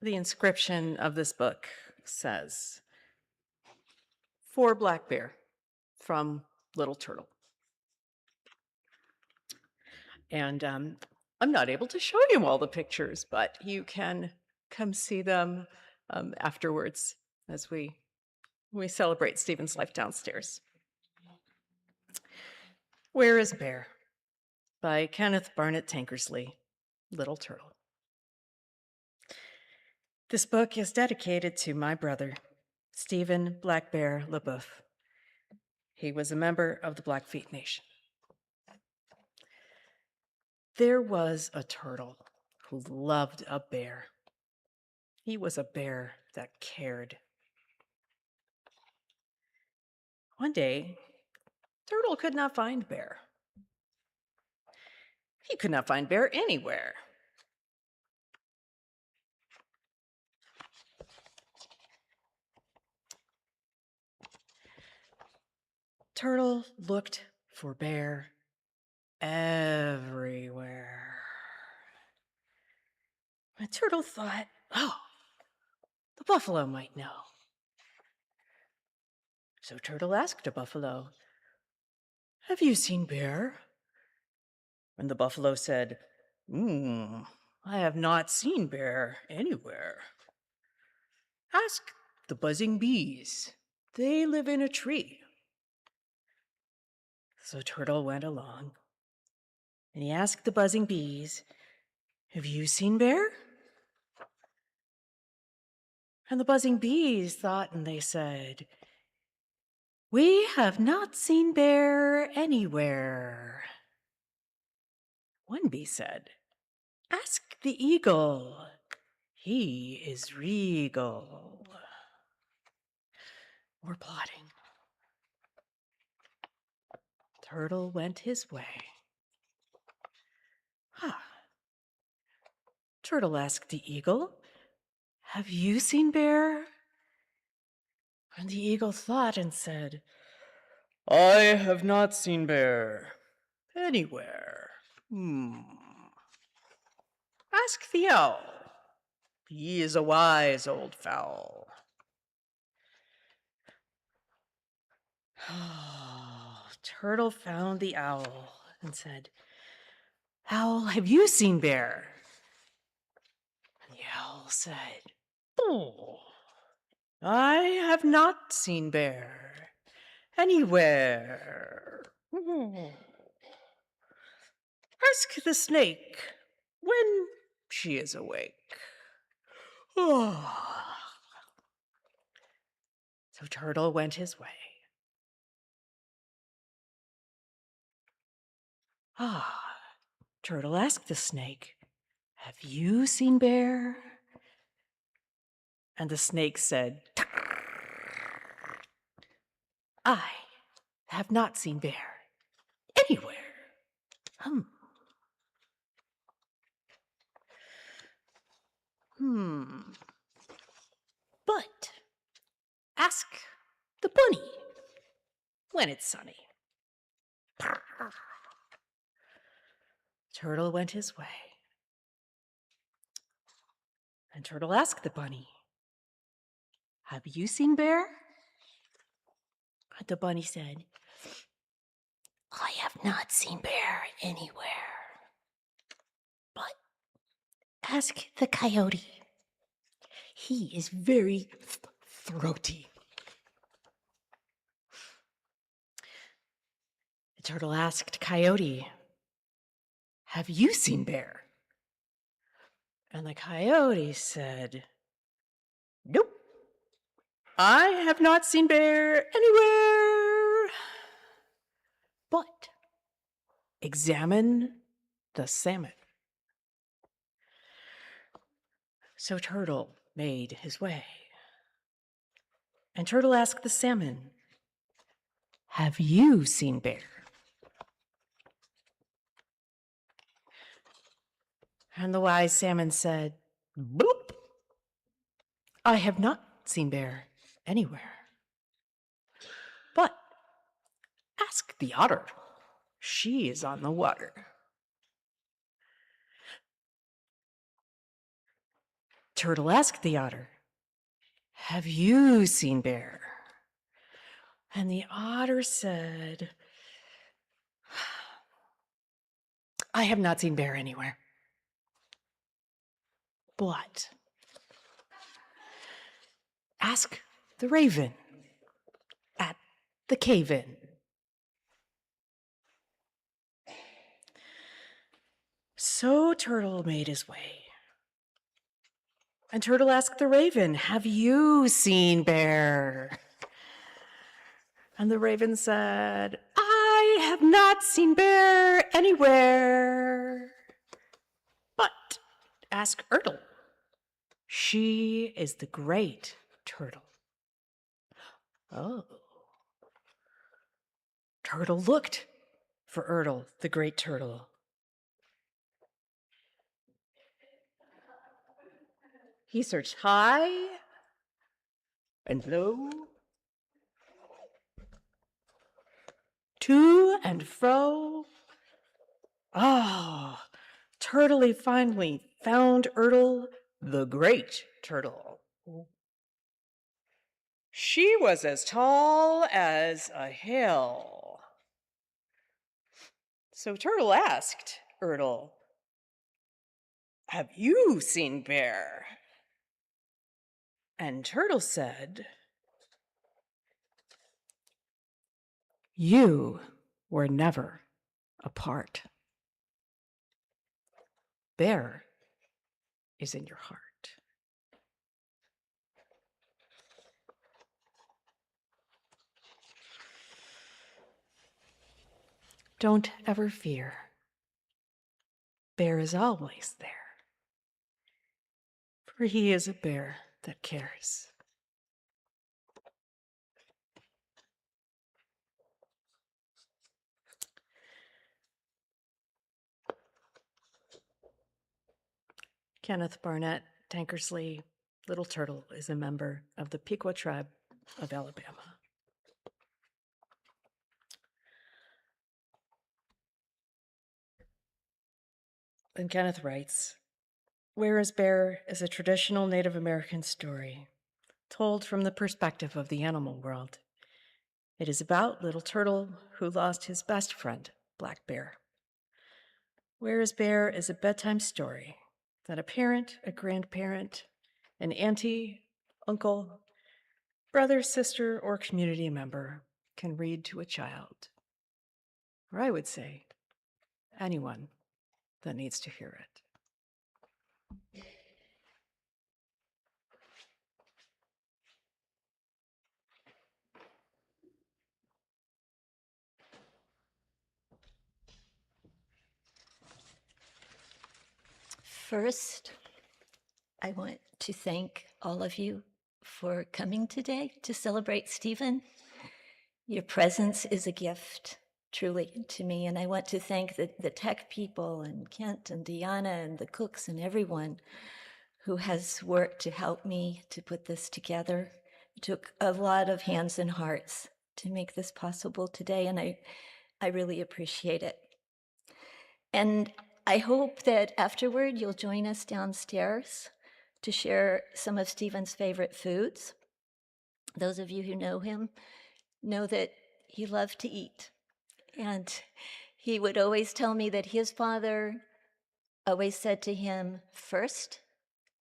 The inscription of this book says, "For Black Bear, from Little Turtle." And I'm not able to show you all the pictures, but you can come see them afterwards as we celebrate Stephen's life downstairs. Where is Bear? By Kenneth Barnett Tankersley, Little Turtle. This book is dedicated to my brother, Stephen Black Bear LaBoueff. He was a member of the Blackfeet Nation. There was a turtle who loved a bear. He was a bear that cared. One day, Turtle could not find Bear. He could not find Bear anywhere. Turtle looked for Bear everywhere. And Turtle thought, oh, the buffalo might know. So Turtle asked a buffalo, "Have you seen Bear?" And the buffalo said, I have not seen Bear anywhere. Ask the buzzing bees. They live in a tree. So Turtle went along, and he asked the buzzing bees, "Have you seen Bear?" And the buzzing bees thought, and they said, "We have not seen Bear anywhere." One bee said, "Ask the eagle. He is regal." We're plotting. Turtle went his way. Turtle asked the eagle, "Have you seen Bear?" And the eagle thought and said, "I have not seen Bear anywhere. Ask the owl. He is a wise old fowl." Turtle found the owl and said, "Owl, have you seen Bear?" And the owl said, "Oh, I have not seen Bear anywhere. Ask the snake when she is awake." So Turtle went his way. Turtle asked the snake, "Have you seen Bear?" And the snake said, "I have not seen Bear anywhere. But ask the bunny when it's sunny." Turtle went his way. And Turtle asked the bunny, "Have you seen Bear?" And the bunny said, "I have not seen Bear anywhere. But ask the coyote. He is very throaty." The turtle asked Coyote, "Have you seen Bear?" And the coyote said, Nope. I have not seen bear anywhere. But examine the salmon. So Turtle made his way. And Turtle asked the salmon, "Have you seen bear?" And the wise salmon said, "Boop. I have not seen bear anywhere. But ask the otter. She is on the water." Turtle asked the otter, "Have you seen bear?" And the otter said, "I have not seen bear anywhere. But ask the raven at the cave-in." So Turtle made his way. And Turtle asked the raven, "Have you seen bear?" And the raven said, "I have not seen bear anywhere. But ask Turtle. She is the great turtle." Oh. Turtle looked for Ertl, the great turtle. He searched high and low, to and fro. Ah, Turtle finally found Ertl, the great turtle. She was as tall as a hill. So Turtle asked Ertl, "Have you seen bear?" And Turtle said, "You were never apart. Bear is in your heart." Don't ever fear. Bear is always there, for he is a bear that cares. Kenneth Barnett Tankersley Little Turtle is a member of the Pequot tribe of Alabama. And Kenneth writes, "Where is Bear" is a traditional Native American story told from the perspective of the animal world. It is about Little Turtle who lost his best friend, Black Bear. Where is Bear is a bedtime story that a parent, a grandparent, an auntie, uncle, brother, sister, or community member can read to a child. Or I would say, anyone that needs to hear it. First, I want to thank all of you for coming today to celebrate Stephen. Your presence is a gift, truly, to me, and I want to thank the tech people and Kent and Deanna and the cooks and everyone who has worked to help me to put this together. It took a lot of hands and hearts to make this possible today, and I really appreciate it. And I hope that afterward you'll join us downstairs to share some of Stephen's favorite foods. Those of you who know him know that he loved to eat. And he would always tell me that his father always said to him, "First,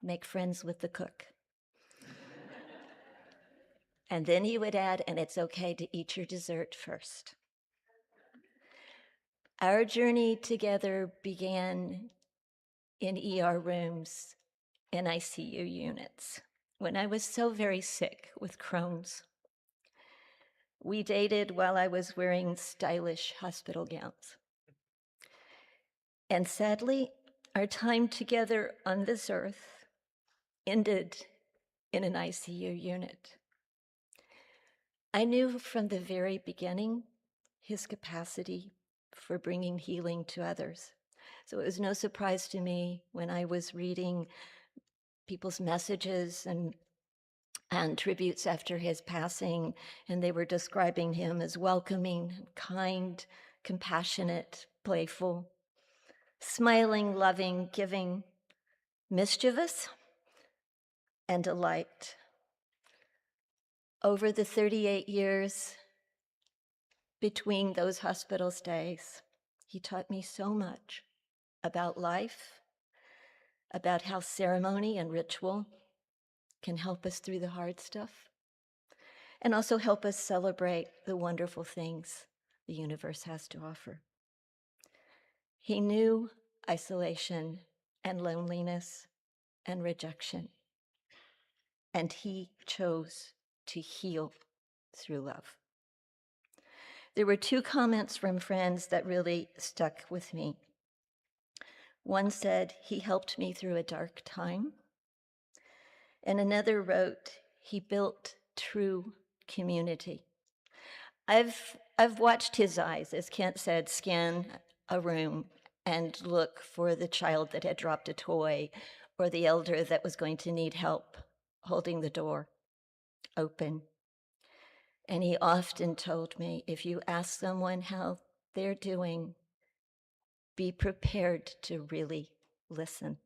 make friends with the cook." And then he would add, "And it's okay to eat your dessert first." Our journey together began in ER rooms and ICU units. when I was so very sick with Crohn's. We dated while I was wearing stylish hospital gowns. And sadly, our time together on this earth ended in an ICU unit. I knew from the very beginning his capacity for bringing healing to others. So it was no surprise to me when I was reading people's messages and tributes after his passing, and they were describing him as welcoming, kind, compassionate, playful, smiling, loving, giving, mischievous, and a light. Over the 38 years between those hospital stays, he taught me so much about life, about how ceremony and ritual can help us through the hard stuff, and also help us celebrate the wonderful things the universe has to offer. He knew isolation and loneliness and rejection, and he chose to heal through love. There were two comments from friends that really stuck with me. One said, "He helped me through a dark time." And another wrote, "He built true community." I've watched his eyes, as Kent said, scan a room and look for the child that had dropped a toy or the elder that was going to need help holding the door open. And he often told me, if you ask someone how they're doing, be prepared to really listen,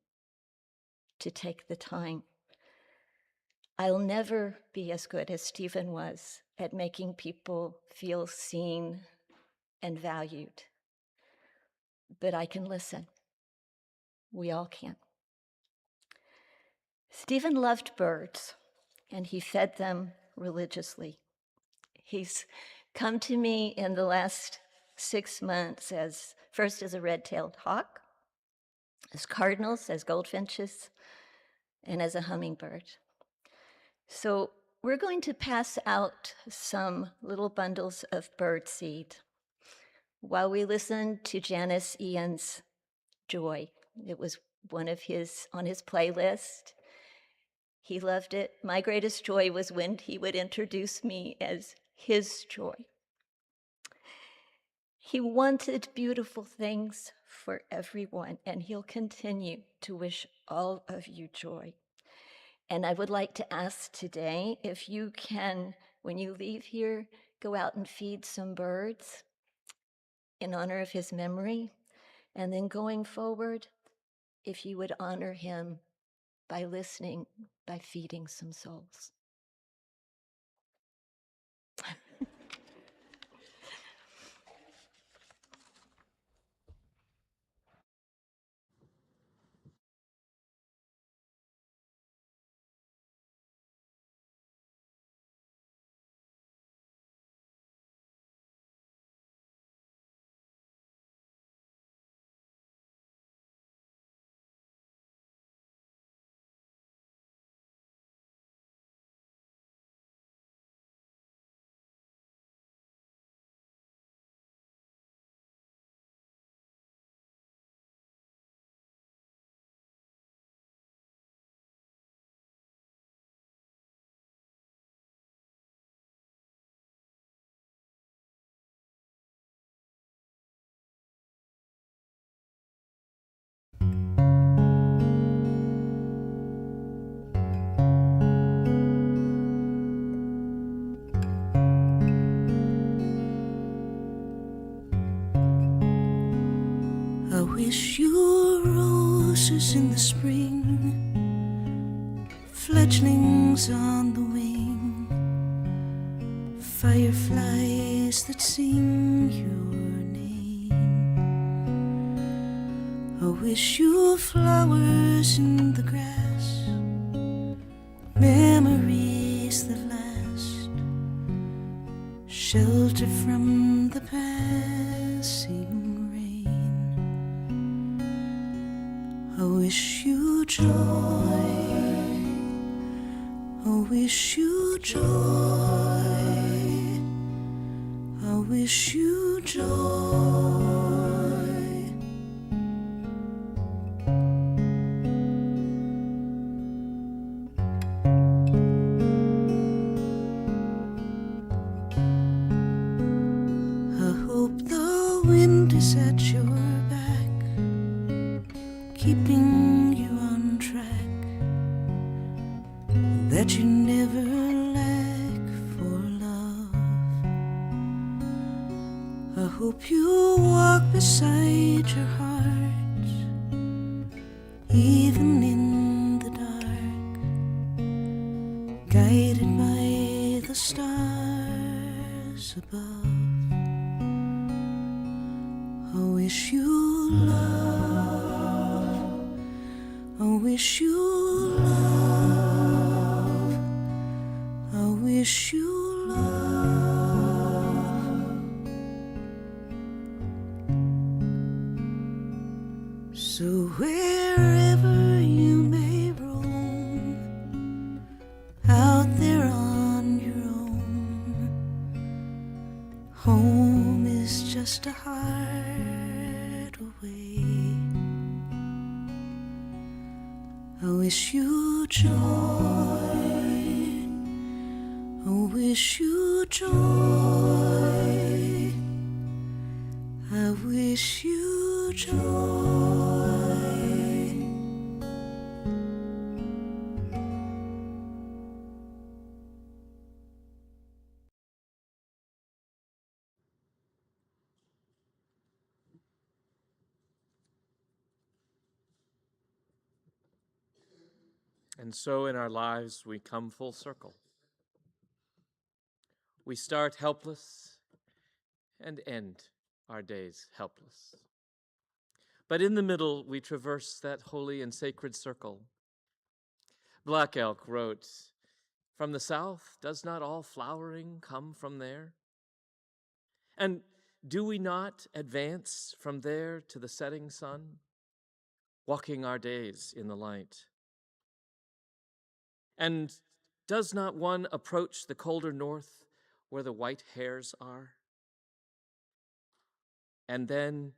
to take the time. I'll never be as good as Stephen was at making people feel seen and valued, but I can listen. We all can. Stephen loved birds, and he fed them religiously. He's come to me in the last 6 months first as a red-tailed hawk, as cardinals, as goldfinches, and as a hummingbird. So we're going to pass out some little bundles of bird seed while we listen to Janice Ian's Joy. It was one of his on his playlist. He loved it. My greatest joy was when he would introduce me as his joy. He wanted beautiful things for everyone, and he'll continue to wish all of you joy. And I would like to ask today if you can, when you leave here, go out and feed some birds in honor of his memory. And then going forward, if you would honor him by listening, by feeding some souls. I wish you were roses in the spring, fledglings on the wing, fireflies that sing your name. I wish you were flowers in the grass, memories that last, shelter from the passing. I wish you joy, I wish you joy. I wish you joy. I hope the wind is at your back, keeping you on track, that you never lack for love. I hope you walk beside your heart, even in the dark, guided by the stars above. I wish you love. I wish you love. I wish you love. So wherever you may roam, out there on your own, home is just a heart away. I wish you joy. I wish you joy. I wish you joy. And so in our lives, we come full circle. We start helpless and end our days helpless. But in the middle, we traverse that holy and sacred circle. Black Elk wrote, "From the south, does not all flowering come from there? And do we not advance from there to the setting sun, walking our days in the light? And does not one approach the colder north where the white hares are? And then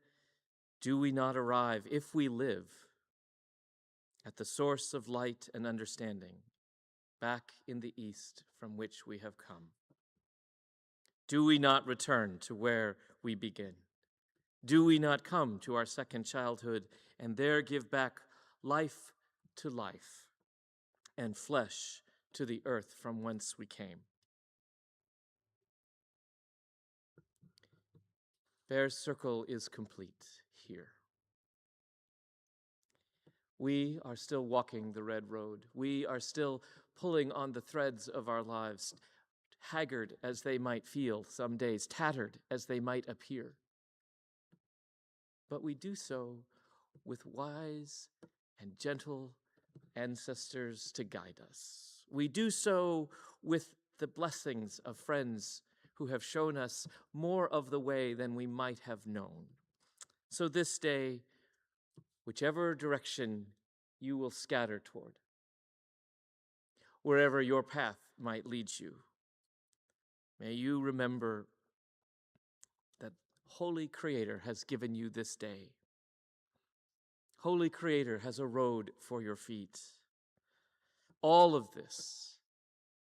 do we not arrive, if we live, at the source of light and understanding, back in the east from which we have come? Do we not return to where we begin? Do we not come to our second childhood and there give back life to life and flesh to the earth from whence we came?" Bear's circle is complete here. We are still walking the red road. We are still pulling on the threads of our lives, haggard as they might feel some days, tattered as they might appear. But we do so with wise and gentle ancestors to guide us. We do so with the blessings of friends who have shown us more of the way than we might have known. So this day, whichever direction you will scatter toward, wherever your path might lead you, may you remember that Holy Creator has given you this day. Holy Creator has a road for your feet. All of this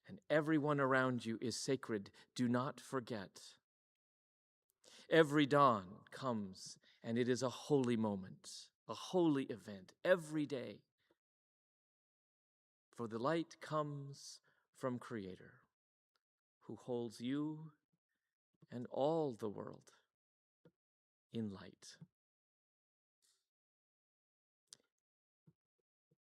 and everyone around you is sacred. Do not forget. Every dawn comes and it is a holy moment, a holy event every day. For the light comes from Creator, who holds you and all the world in light.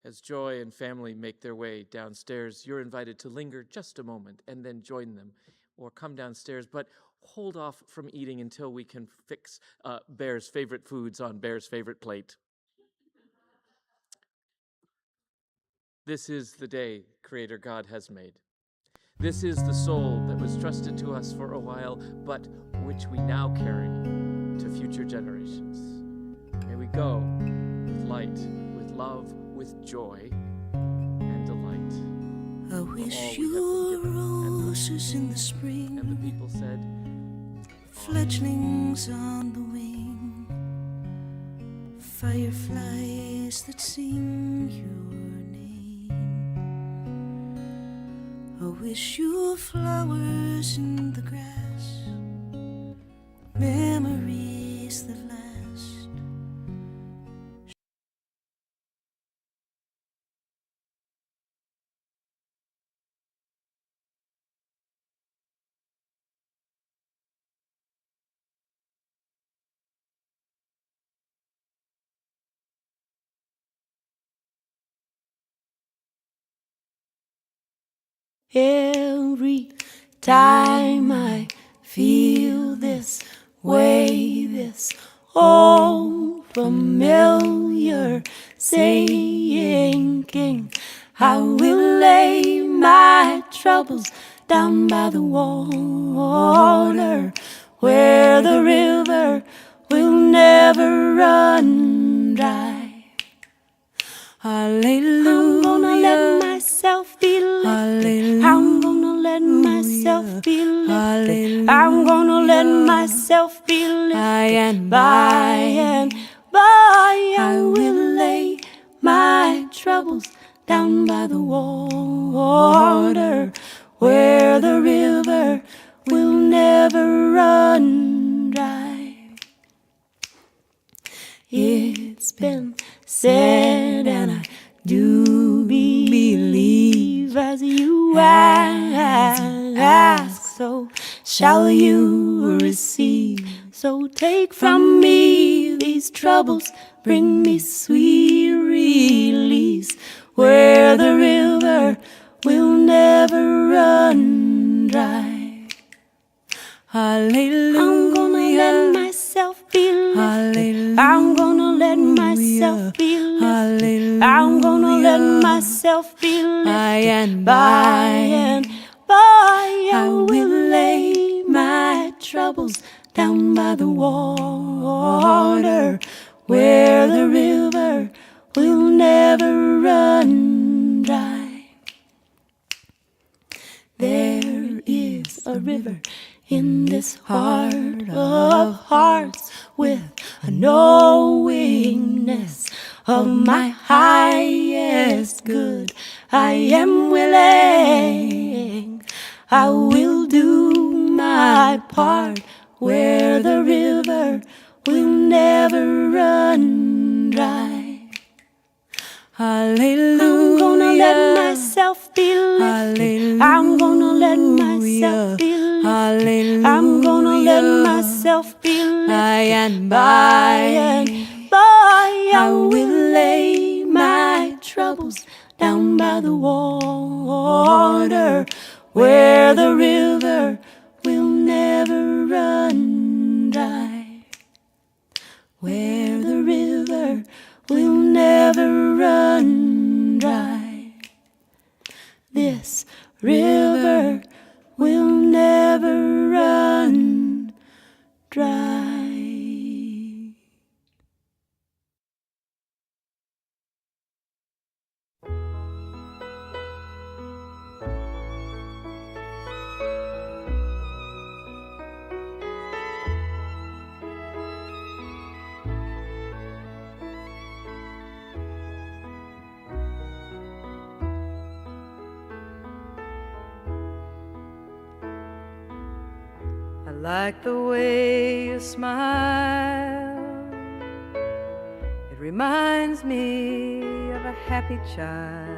As Joy and family make their way downstairs, you're invited to linger just a moment and then join them or come downstairs, but hold off from eating until we can fix Bear's favorite foods on Bear's favorite plate. This is the day Creator God has made. This is the soul that was trusted to us for a while, but which we now carry to future generations. May we go with light, with love, with joy and delight. I wish you were roses in the spring. And the people said, Fledglings on the wing, fireflies that sing your name. I wish you were flowers in the grass, memories that last. Every time I feel this way, this old familiar sinking, I will lay my troubles down by the water, where the river will never run dry. Hallelujah. I'm gonna let myself be lifted. Hallelujah. I'm gonna let myself be lifted. Hallelujah. I'm gonna let myself be lifted. By and by I will lay my troubles down by the water, where the river will never run dry. It's been said, and I do believe, as you ask, so shall you receive. So take from me these troubles, bring me sweet release, where the river will never run dry. Hallelujah. I'm gonna let myself be lifted. Hallelujah. I'm gonna let myself be lifted. Hallelujah. I'm gonna let myself be lifted. By and by I will lay my troubles down by the water, where the river will never run dry. There is a river in this heart of hearts, with a knowingness of my highest good. I am willing, I will do my part, where the river will never run dry. Hallelujah. I'm gonna let myself be lifted. Hallelujah. I'm gonna let myself be lifted. Hallelujah. I'm gonna let myself be lifted. By and by I will lay my troubles down by the water, where the river will never run dry. Where the river will never run dry. This river will never run dry. I like the way you smile. It reminds me of a happy child.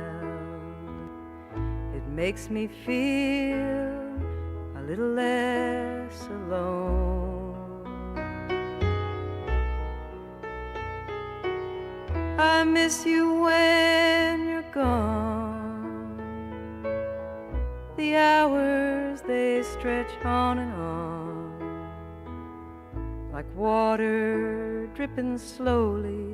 It makes me feel a little less alone. I miss you when you're gone. The hours, they stretch on and on, like water dripping slowly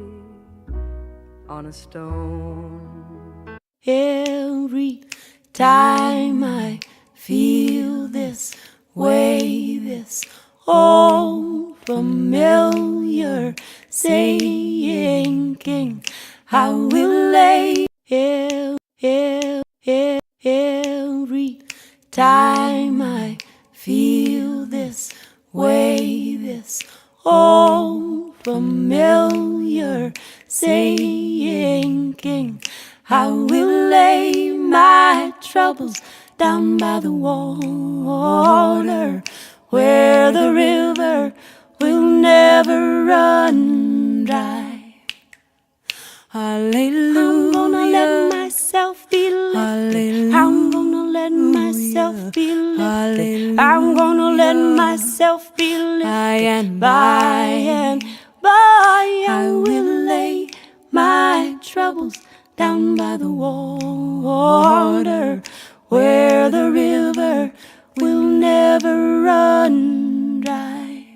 on a stone. Every time I feel this way, this old familiar sinking, I will lay time I feel this way, this old familiar saying, I will lay my troubles down by the water, where the river will never run dry. Hallelujah. I'm gonna let myself be lifted. I'm gonna let myself be lifted. I'm gonna let myself be lifted. By and by, I will lay my troubles down by the water, where the river will never run dry.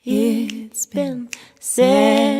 It's been said